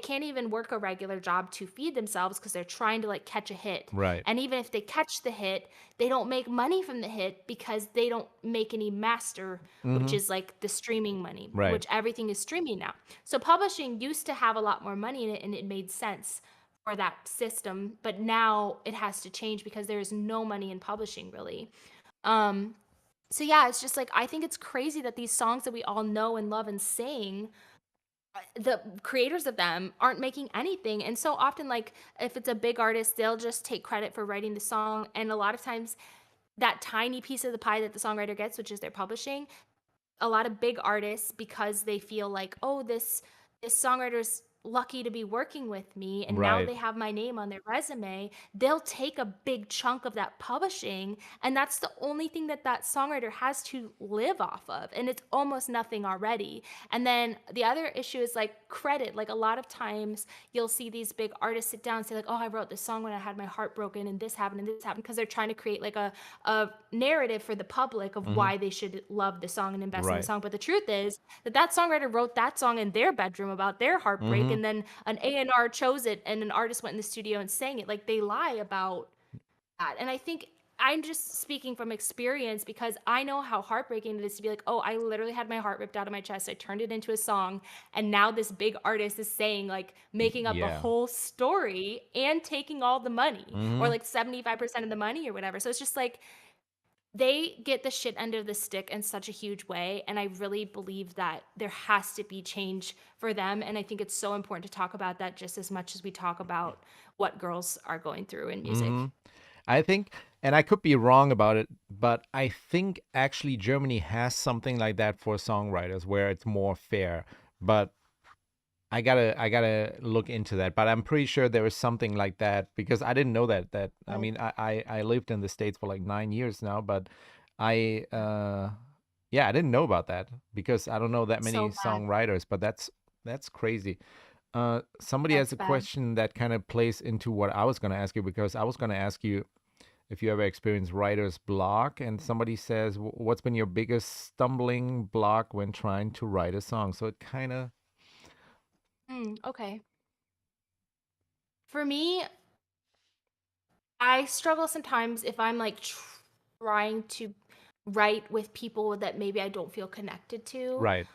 can't even work a regular job to feed themselves because they're trying to like catch a hit.
Right.
And even if they catch the hit, they don't make money from the hit because they don't make any master, which
Mm-hmm.
is like the streaming money,
Right.
which everything is streaming now. So publishing used to have a lot more money in it and it made sense for that system, but now it has to change because there is no money in publishing really. Um so yeah, it's just like I think it's crazy that these songs that we all know and love and sing, the creators of them aren't making anything. And so often, like if it's a big artist, they'll just take credit for writing the song, and a lot of times that tiny piece of the pie that the songwriter gets, which is their publishing, a lot of big artists, because they feel like, oh, this songwriter's lucky to be working with me and now
Right.
they have my name on their resume, they'll take a big chunk of that publishing, and that's the only thing that that songwriter has to live off of, and it's almost nothing already. And then the other issue is like credit. Like a lot of times you'll see these big artists sit down and say like, oh, I wrote this song when I had my heart broken and this happened and this happened, because they're trying to create like a narrative for the public of
Mm-hmm.
why they should love the song and invest in the
Right.
song. But the truth is that that songwriter wrote that song in their bedroom about their heartbreak,
Mm-hmm.
and then an A&R chose it and an artist went in the studio and sang it. Like they lie about that. And I think I'm just speaking from experience because I know how heartbreaking it is to be like, oh, I literally had my heart ripped out of my chest. I turned it into a song. And now this big artist is saying, like, making up a
Yeah.
whole story and taking all the money, or
Mm-hmm.
like 75% of the money or whatever. So it's just like, they get the shit end of the stick in such a huge way, and I really believe that there has to be change for them. And I think it's so important to talk about that just as much as we talk about what girls are going through in
Mm-hmm.
music.
I think, and I could be wrong about it, but I think actually Germany has something like that for songwriters where it's more fair. But I gotta look into that. But I'm pretty sure there is something like that because I didn't know that I
Right.
mean I lived in the States for like 9 years now, but I yeah, I didn't know about that because I don't know that many
So bad.
songwriters, but that's crazy. Somebody has
That's
a
bad.
question that kind of plays into what I was gonna ask you because I was gonna ask you if you ever experienced writer's block, and somebody says, What's been your biggest stumbling block when trying to write a song?" So it kind of,
Okay. For me, I struggle sometimes if I'm like trying to write with people that maybe I don't feel connected to.
right.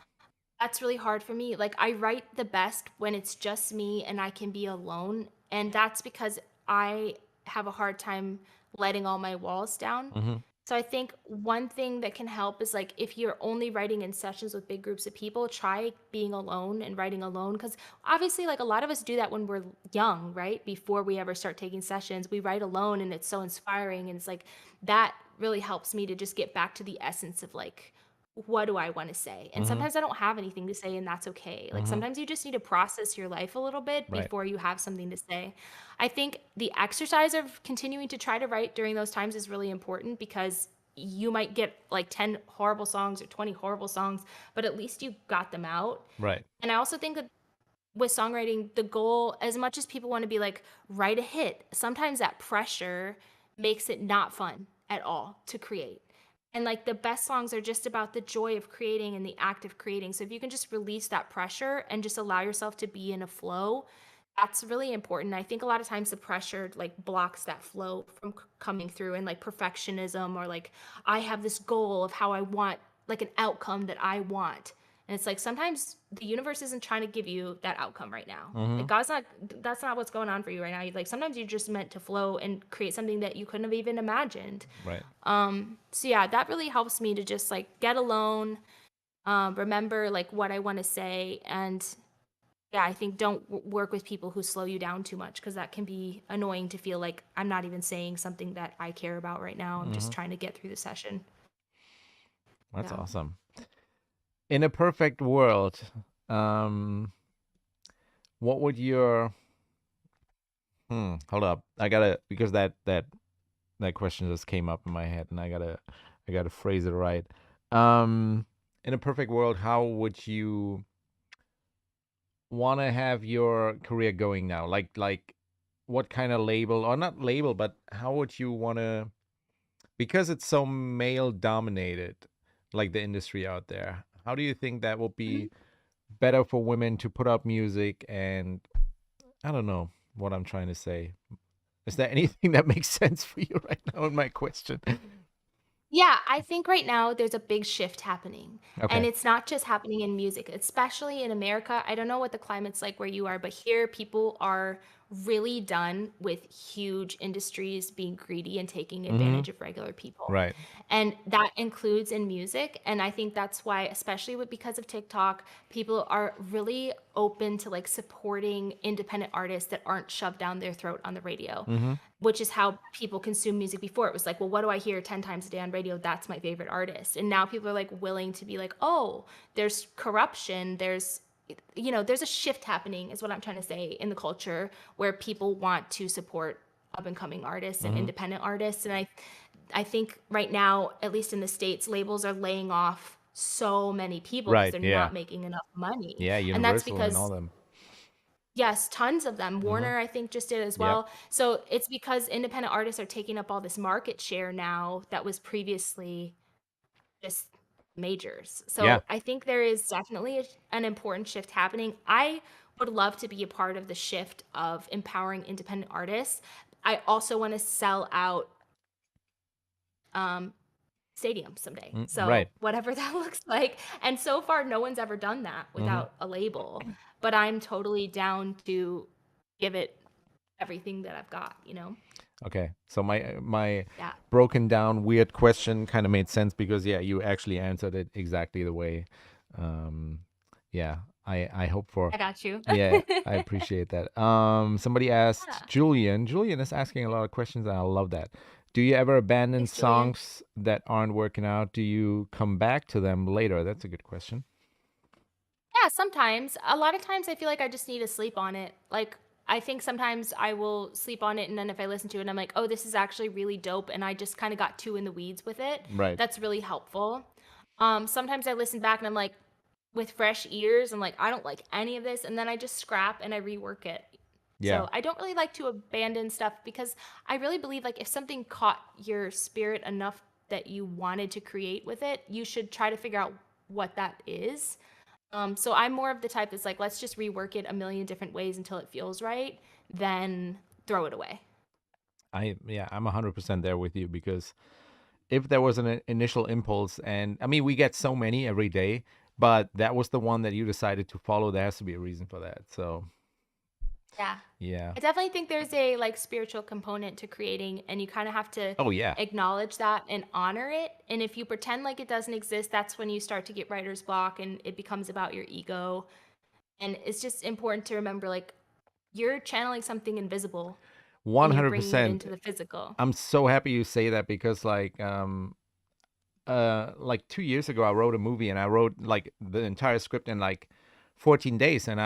That's really hard for me. Like I write the best when it's just me and I can be alone, and that's because I have a hard time letting all my walls down.
Mm-hmm.
So I think one thing that can help is like if you're only writing in sessions with big groups of people, try being alone and writing alone, cuz obviously like a lot of us do that when we're young, right? Before we ever start taking sessions, we write alone and it's so inspiring, and it's like that really helps me to just get back to the essence of like what do I want to say? And
Mm-hmm.
sometimes I don't have anything to say, and that's okay. Like
Mm-hmm.
sometimes you just need to process your life a little bit
Right.
before you have something to say. I think the exercise of continuing to try to write during those times is really important because you might get like 10 horrible songs or 20 horrible songs, but at least you got them out.
Right.
And I also think that with songwriting, the goal, as much as people want to be like, write a hit, sometimes that pressure makes it not fun at all to create. And like the best songs are just about the joy of creating and the act of creating. So if you can just release that pressure and just allow yourself to be in a flow, that's really important. I think a lot of times the pressure like blocks that flow from coming through, and like perfectionism, or like I have this goal of how I want like an outcome that I want. And it's like sometimes the universe isn't trying to give you that outcome right now.
Mm-hmm.
Like God's not, that's not what's going on for you right now. Like sometimes you're just meant to flow and create something that you couldn't have even imagined.
Right.
So yeah, that really helps me to just like get alone, remember like what I want to say, and yeah, I think don't work with people who slow you down too much because that can be annoying to feel like I'm not even saying something that I care about right now. I'm just
Hmm.
trying to get through the session.
That's
Yeah.
awesome. In a perfect world, um, what would your hold up. I gotta because that question just came up in my head, and I gotta phrase it right. Um, in a perfect world, how would you want to have your career going now? Like what kind of label, or not label, but how would you want to, because it's so male dominated, like the industry out there. How do you think that will
Mhm.
be better for women to put out music? And I don't know what I'm trying to say. Is there anything that makes sense for you right now in my question?
Yeah, I think right now there's a big shift happening. And
Okay.
it's not just happening in music, especially in America. I don't know what the climate's like where you are, but here people are really done with huge industries being greedy and taking
Mm-hmm.
advantage of regular people.
Right.
And that includes in music. And I think that's why, especially because of TikTok, people are really open to like supporting independent artists that aren't shoved down their throat on the radio,
Mm-hmm.
which is how people consume music before. It was like, well, what do I hear 10 times a day on radio? That's my favorite artist. And now people are like willing to be like, oh, there's corruption, there's a shift happening, is what I'm trying to say, in the culture where people want to support up and coming artists and
Mm-hmm.
independent artists. And I think right now, at least in the States, labels are laying off so many people because
Right.
they're
Yeah.
not making enough money.
Yeah.
And that's
Universal and all
because,
them.
yes, tons of them.
Mm-hmm.
Warner, I think, just did as
Yep.
well. So it's because independent artists are taking up all this market share now that was previously just majors.
Yeah.
So I think there is definitely an important shift happening. I would love to be a part of the shift of empowering independent artists. I also want to sell out um, stadium someday. So
Right.
whatever that looks like. And so far, no one's ever done that
Mm-hmm.
without a label. But I'm totally down to give it everything that I've got?
Okay. So my
Yeah,
broken down weird question kind of made sense because yeah, you actually answered it exactly the way. Um, yeah. I hope for.
I got you.
Yeah, I appreciate that. Somebody asked
Yeah.
Julian. Julian is asking a lot of questions, and I love that. Do you ever abandon
Thanks, Julian.
songs that aren't working out? Do you come back to them later? That's a good question.
Yeah, sometimes. A lot of times I feel like I just need to sleep on it. Like, I think sometimes I will sleep on it, and then if I listen to it and I'm like, oh, this is actually really dope, and I just kind of got too in the weeds with it,
Right.
that's really helpful. Sometimes I listen back and I'm like, with fresh ears, I'm like, I don't like any of this, and then I just scrap and I rework it.
Yeah.
So I don't really like to abandon stuff because I really believe like if something caught your spirit enough that you wanted to create with it, you should try to figure out what that is. So I'm more of the type that's like, let's just rework it a million different ways until it feels right, then throw it away.
I'm 100% there with you because if there was an initial impulse, and I mean, we get so many every day, but that was the one that you decided to follow, there has to be a reason for that. So,
Yeah.
yeah.
I definitely think there's a like spiritual component to creating, and you kind of have to
Oh, yeah.
acknowledge that and honor it. And if you pretend like it doesn't exist, that's when you start to get writer's block and it becomes about your ego. And it's just important to remember like you're channeling something invisible and you're bringing it
100%.
into the physical.
I'm so happy you say that because like 2 years ago I wrote a movie, and I wrote like the entire script in like 14 days, and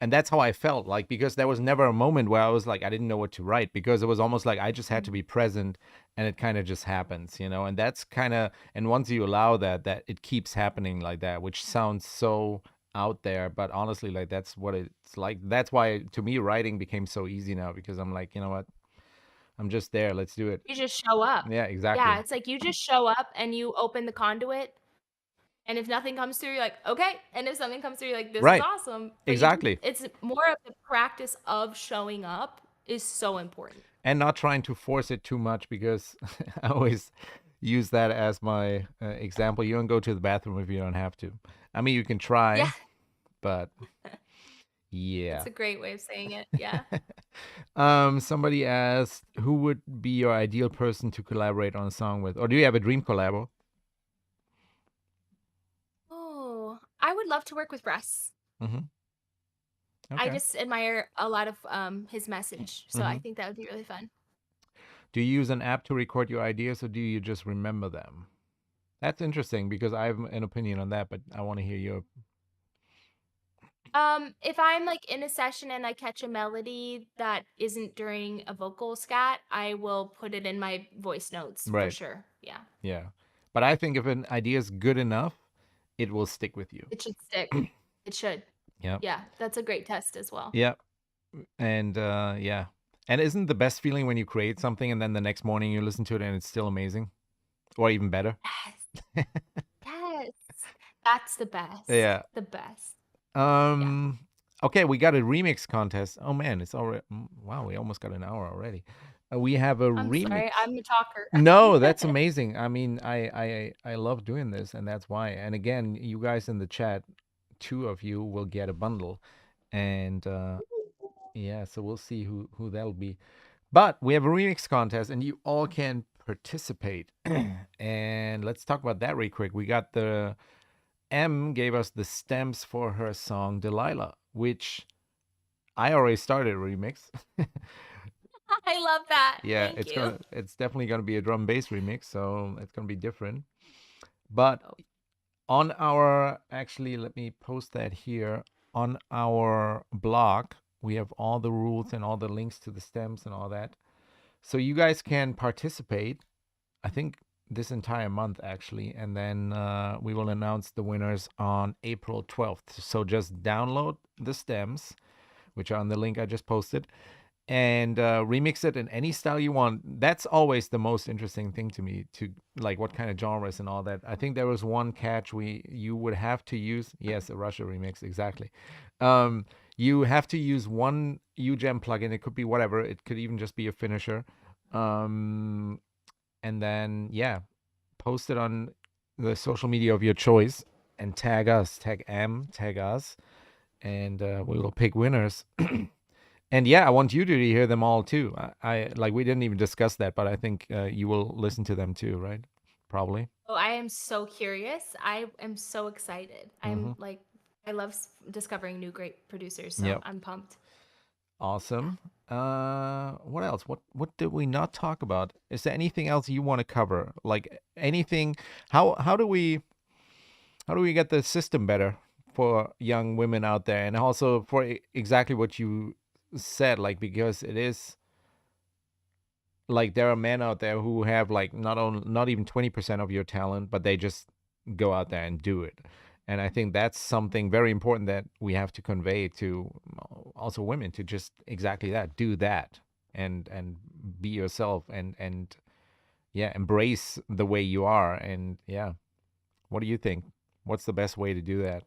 and that's how I felt, like, because there was never a moment where I was like I didn't know what to write, because it was almost like I just had to be present, and it kind of just happens. And that's kind of, and once you allow that it keeps happening like that, which sounds so out there, but honestly, like, that's what it's like. That's why to me writing became so easy now, because I'm like, you know what, I'm just there, let's do it.
You just show up.
Yeah,
Yeah,
exactly.
it's like you just show up and you open the conduit. And if nothing comes through, you're like, okay. And if something comes through, you're like, this is
Right.
awesome. But
Exactly.
it's more of the practice of showing up is so important.
And not trying to force it too much, because I always use that as my example. You don't go to the bathroom if you don't have to. I mean, you can
Yeah,
try, but
that's
yeah.
a great way of saying it. Yeah.
Somebody asked, who would be your ideal person to collaborate on a song with, or do you have a dream collabo?
Oh, I would love to work with Russ.
Hmm.
I
Okay.
just admire a lot of his message, so I
Hmm.
think that would be really fun.
Do you use an app to record your ideas, or do you just remember them? That's interesting because I have an opinion on that, but I want to hear your.
If I'm like in a session and I catch a melody that isn't during a vocal scat, I will put it in my voice notes for
Right.
sure. Yeah.
Yeah. But I think if an idea is good enough, it will stick with you.
It should stick. It should.
Yeah.
Yeah, that's a great test as well.
Yeah. And yeah. And isn't the best feeling when you create something and then the next morning you listen to it and it's still amazing or even better?
Yes. Yes. That's the best.
Yeah.
The best. Yeah.
Um okay, we got a remix contest. Oh man, it's already wow, we almost got an hour already. We have a
I'm
remix.
sorry, I'm a talker.
No, that's amazing. I mean, I love doing this, and that's why. And again, you guys in the chat, two of you will get a bundle, and yeah, so we'll see who that'll be. But we have a remix contest, and you all can participate. And let's talk about that really quick. We got the M gave us the stems for her song Delilah, which I already started a remix.
I love that.
Yeah,
Thank you.
it's definitely gonna be a drum bass remix, so it's gonna be different. But
Oh,
on our actually, let me post that here on our blog. We have all the rules and all the links to the stems and all that, so you guys can participate. I think this entire month actually, and then we will announce the winners on April 12th. So just download the stems, which are on the link I just posted, and remix it in any style you want. That's always the most interesting thing to me, to like what kind of genres and all that. I think there was one catch you would have to use. Yes, a Russia remix, exactly. Um, you have to use one UGEM plugin. It could be whatever. It could even just be a finisher. Um, and then yeah, post it on the social media of your choice and tag us, tag us, and we will pick winners. And yeah, I want you to hear them all too. I like we didn't even discuss that, but I think you will listen to them too, right? Probably.
oh, I am so curious. I am so excited.
Mm-hmm.
I'm like, I love discovering new great producers, so
Yep.
I'm pumped. Yeah.
Awesome. What else? What did we not talk about? Is there anything else you want to cover? Like anything? How do we get the system better for young women out there, and also for exactly what you said, like because it is like there are men out there who have like not even 20% of your talent, but they just go out there and do it. And I think that's something very important that we have to convey to also women, to just exactly that, do that, and be yourself, and yeah, embrace the way you are. And yeah, what do you think? What's the best way to do that?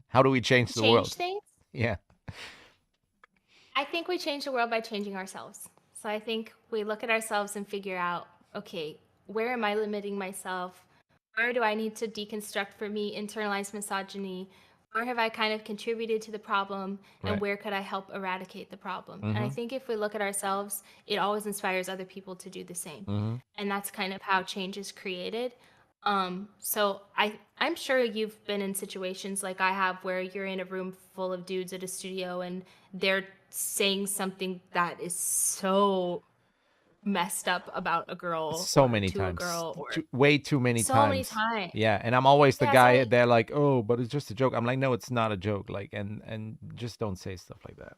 How do we change the
Change
world?
things?
Yeah.
I think we change the world by changing ourselves. So I think we look at ourselves and figure out, okay, where am I limiting myself? Where do I need to deconstruct for me internalized misogyny? Where have I kind of contributed to the problem? And
Right.
where could I help eradicate the problem? And I
Mm-hmm.
think if we look at ourselves, it always inspires other people to do the same.
Mm-hmm.
And that's kind of how change is created. So I'm sure you've been in situations like I have where you're in a room full of dudes at a studio and they're saying something that is so messed up about a girl
So
or
many
to a
times,
girl or
way too many
so many
times.
times.
Yeah, and I'm always the
Yeah, so
guy
many.
they're like, oh, but it's just a joke. I'm like, no, it's not a joke. Like, and just don't say stuff like that.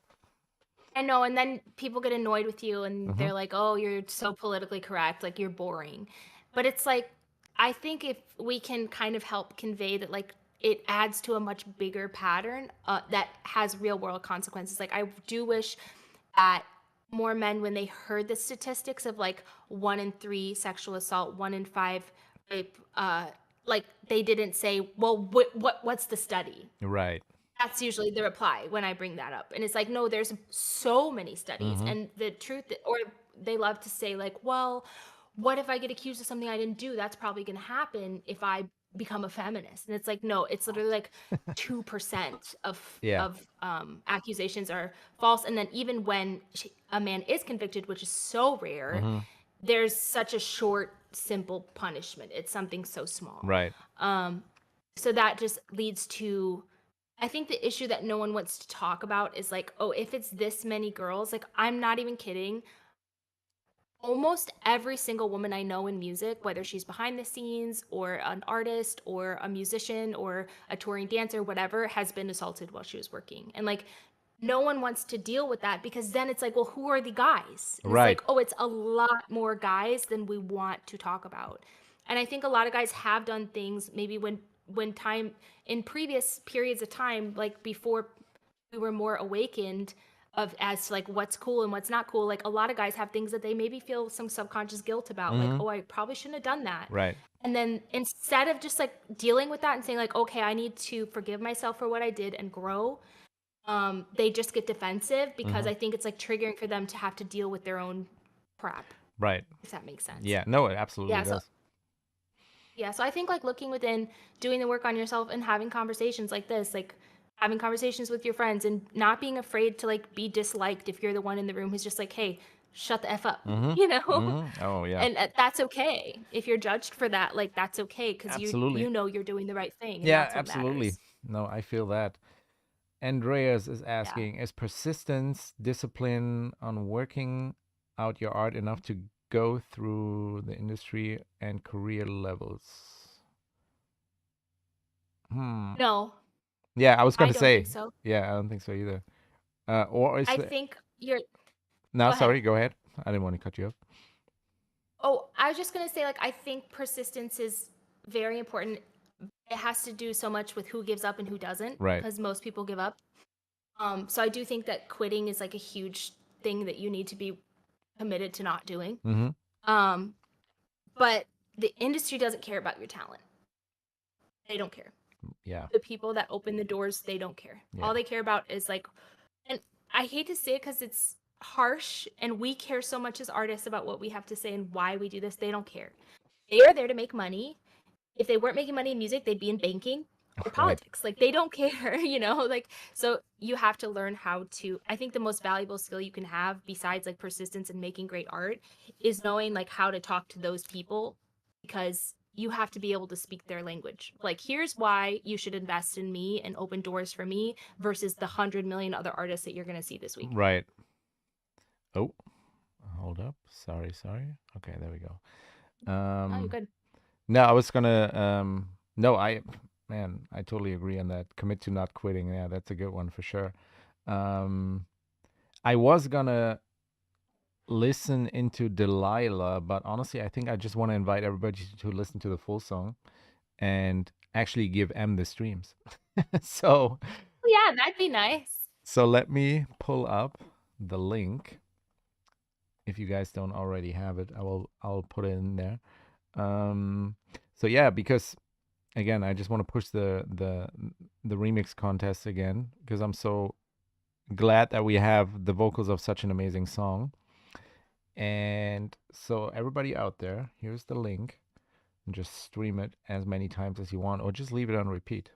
I know, and then people get annoyed with you and
Mm-hmm.
they're like, "Oh, you're so politically correct, like you're boring." But it's like I think if we can kind of help convey that like it adds to a much bigger pattern that has real world consequences. Like I do wish that more men when they heard the statistics of like 1 in 3 sexual assault, 1 in 5 rape, like they didn't say, "Well, what's the study?"
Right.
That's usually the reply when I bring that up. And it's like, no, there's so many studies.
Mm-hmm.
And the truth, or they love to say, like, well, what if I get accused of something I didn't do? That's probably going to happen if I become a feminist. And it's like, no, it's literally like 2%
Yeah.
of accusations are false. And then even when a man is convicted, which is so rare,
Mm-hmm.
there's such a short, simple punishment. It's something so small.
Right.
So that just leads to I think the issue that no one wants to talk about is like, oh, if it's this many girls, like I'm not even kidding. Almost every single woman I know in music, whether she's behind the scenes or an artist or a musician or a touring dancer, whatever, has been assaulted while she was working. And like, no one wants to deal with that because then it's like, well, who are the guys? And it's
Right.
like, oh, it's a lot more guys than we want to talk about. And I think a lot of guys have done things maybe when time in previous periods of time, like before we were more awakened of as to like what's cool and what's not cool. Like a lot of guys have things that they maybe feel some subconscious guilt about, like,
Mm-hmm.
oh, I probably shouldn't have done that.
Right.
And then instead of just like dealing with that and saying like, okay, I need to forgive myself for what I did and grow, they just get defensive because
Mm-hmm.
I think it's like triggering for them to have to deal with their own crap,
Right.
if that makes sense.
Yeah. No, it absolutely
Yeah. So
does.
yeah, so I think like looking within, doing the work on yourself and having conversations like this, like having conversations with your friends and not being afraid to like be disliked if you're the one in the room who's just like, "Hey, shut the F up." You
Mm-hmm.
know?
Mm-hmm. Oh yeah.
And that's okay. If you're judged for that, like that's okay cuz you
Absolutely.
know you're doing the right thing and
Yeah,
that's what
absolutely.
matters.
No, I feel that. Andreas is
Yeah.
asking, is persistence, discipline on working out your art enough to go through the industry and career levels? Hmm.
No,
Yeah, I was
I
gonna
don't
say.
think so.
Yeah, I don't think so either. Or is
I
there?
think you're
No,
Go ahead.
sorry. Go ahead. I didn't want to cut you off.
Oh, I was just going to say like I think persistence is very important. It has to do so much with who gives up and who doesn't
Right.
because most people give up. So I do think that quitting is like a huge thing that you need to be committed to not doing.
Mm-hmm.
Um, but the industry doesn't care about your talent. They don't care.
Yeah.
The people that open the doors, they don't care.
Yeah.
All they care about is like, and I hate to say it because it's harsh and we care so much as artists about what we have to say and why we do this. They don't care. They are there to make money. If they weren't making money in music, they'd be in banking or
Right.
politics. Like they don't care, like so you have to learn how to I think the most valuable skill you can have besides like persistence and making great art is knowing like how to talk to those people because you have to be able to speak their language. Like here's why you should invest in me and open doors for me versus the 100 million other artists that you're going to see this week.
Right. Oh, hold up. Sorry, sorry. Okay, there we go.
Oh, you're good.
No, I was gonna no, man, I totally agree on that. Commit to not quitting. Yeah, that's a good one for sure. Um I was gonna listen into Delilah, but honestly, I think I just want to invite everybody to listen to the full song and actually give M the streams. so
Yeah, that'd be nice.
so let me pull up the link. If you guys don't already have it, I'll put it in there. Um so yeah, because again, I just want to push the remix contest again because I'm so glad that we have the vocals of such an amazing song. And so everybody out there, here's the link. And just stream it as many times as you want, or just leave it on repeat,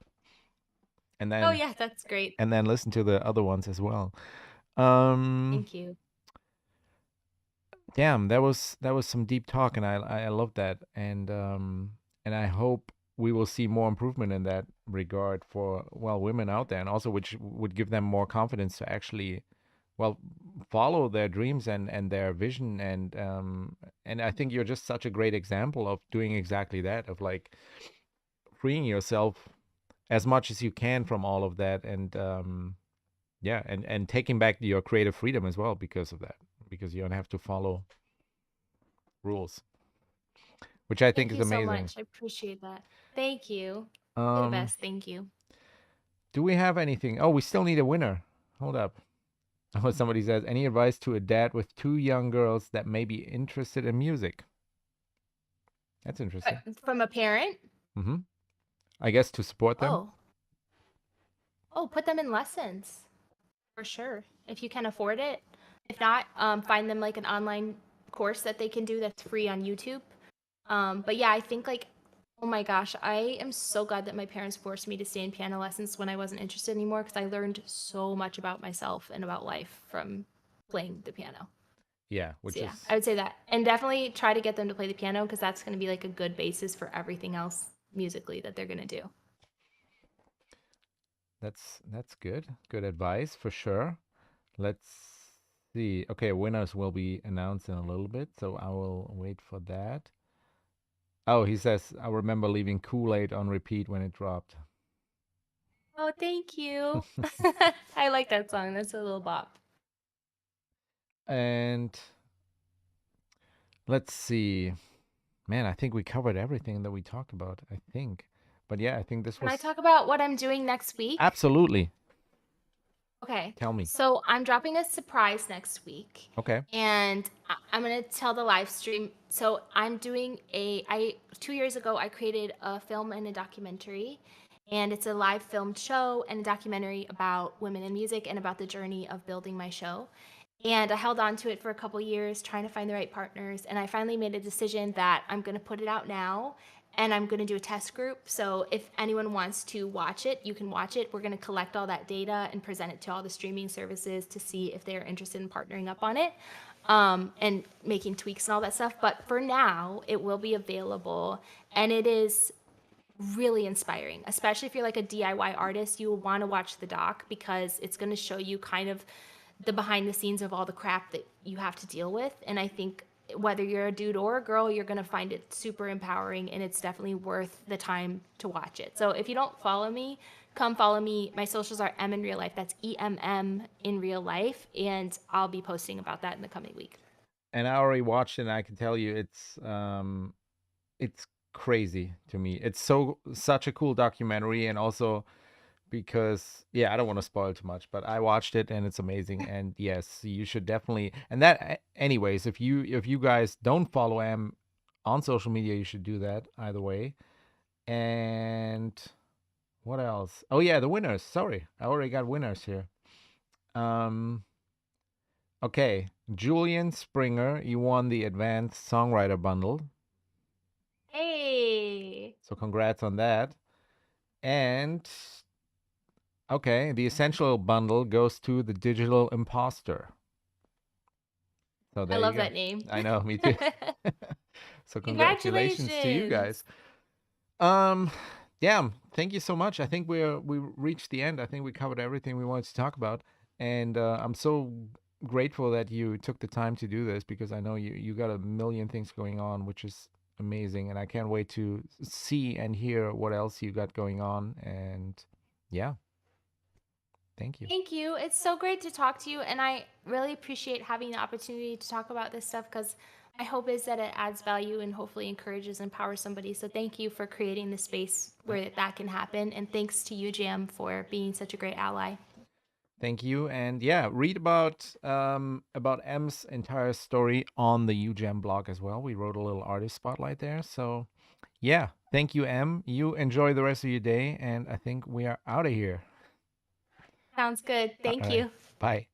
and
Oh
then
yeah, that's great.
listen to the other ones as well. Um,
Thank you.
Damn, that was some deep talk, and I love that, and I hope we will see more improvement in that regard for women out there, and also which would give them more confidence to actually well follow their dreams and their vision, and I think you're just such a great example of doing exactly that, of like freeing yourself as much as you can from all of that, and yeah, and taking back your creative freedom as well because of that, because you don't have to follow rules, which I think
Thank
is
you so
amazing.
much. I appreciate that. Thank you. You're the
um
best. Thank you.
do we have anything? Oh, we still need a winner. Hold up. Oh, somebody says, any advice to a dad with two young girls that may be interested in music? That's interesting.
From a parent?
Mm-hmm. I guess to support them.
Oh. Oh, put them in lessons for sure. If you can afford it. If not, find them like an online course that they can do that's free on YouTube. But yeah, I think like, oh my gosh, I am so glad that my parents forced me to stay in piano lessons when I wasn't interested anymore because I learned so much about myself and about life from playing the piano.
Yeah,
So
which
yeah,
is
I would say that. And definitely try to get them to play the piano because that's going to be like a good basis for everything else musically that they're going to do.
That's good. Good advice for sure. Let's see. Okay, winners will be announced in a little bit, so I will wait for that. Oh, he says I remember leaving Kool-Aid on repeat when it dropped.
Oh, thank you. I like that song. That's a little bop.
And let's see. Man, I think we covered everything that we talked about, I think. But yeah, I think this
Can I
was
talk about what I'm doing next week?
absolutely.
Okay.
Tell me.
So I'm dropping a surprise next week,
Okay.
and I'm gonna tell the live stream. So I'm doing I 2 years ago I created a film and a documentary, and it's a live filmed show and a documentary about women in music and about the journey of building my show. And I held on to it for a couple years trying to find the right partners, and I finally made a decision that I'm gonna put it out now, and I'm going to do a test group. So if anyone wants to watch it, you can watch it. We're going to collect all that data and present it to all the streaming services to see if they're interested in partnering up on it, and making tweaks and all that stuff. But for now, it will be available, and it is really inspiring, especially if you're like a DIY artist. You will want to watch the doc because it's going to show you kind of the behind the scenes of all the crap that you have to deal with. And I think whether you're a dude or a girl, you're going to find it super empowering, and it's definitely worth the time to watch it. So if you don't follow me, come follow me. My socials are M in real life. That's EMM in real life. And I'll be posting about that in the coming week.
And I already watched it and I can tell you it's crazy to me. It's such a cool documentary and also because yeah, I don't want to spoil too much, but I watched it and it's amazing. And yes, you should definitely. And that, anyways, if you guys don't follow Em on social media, you should do that either way. And what else? Oh yeah, the winners. Sorry, I already got winners here. Um, okay, Julian Springer, you won the Advanced Songwriter Bundle,
Hey,
so congrats on that. And okay, the Essential Bundle goes to the Digital Imposter. So
I
there you
love
go.
that name.
I know, me too. So congratulations to you
Congratulations.
guys. Um, yeah, thank you so much. I think we reached the end. I think we covered everything we wanted to talk about, and I'm so grateful that you took the time to do this because I know you got a million things going on, which is amazing, and I can't wait to see and hear what else you got going on. And yeah, thank you.
Thank you. It's so great to talk to you, and I really appreciate having the opportunity to talk about this stuff because my hope is that it adds value and hopefully encourages and empowers somebody. So thank you for creating the space where that can happen, and thanks to you, Jam, for being such a great ally.
Thank you. And yeah, read about M's entire story on the UGEM blog as well. We wrote a little artist spotlight there. So yeah, thank you, M. You enjoy the rest of your day, and I think we are out of here.
Sounds good.
All
Thank
right.
you.
Bye.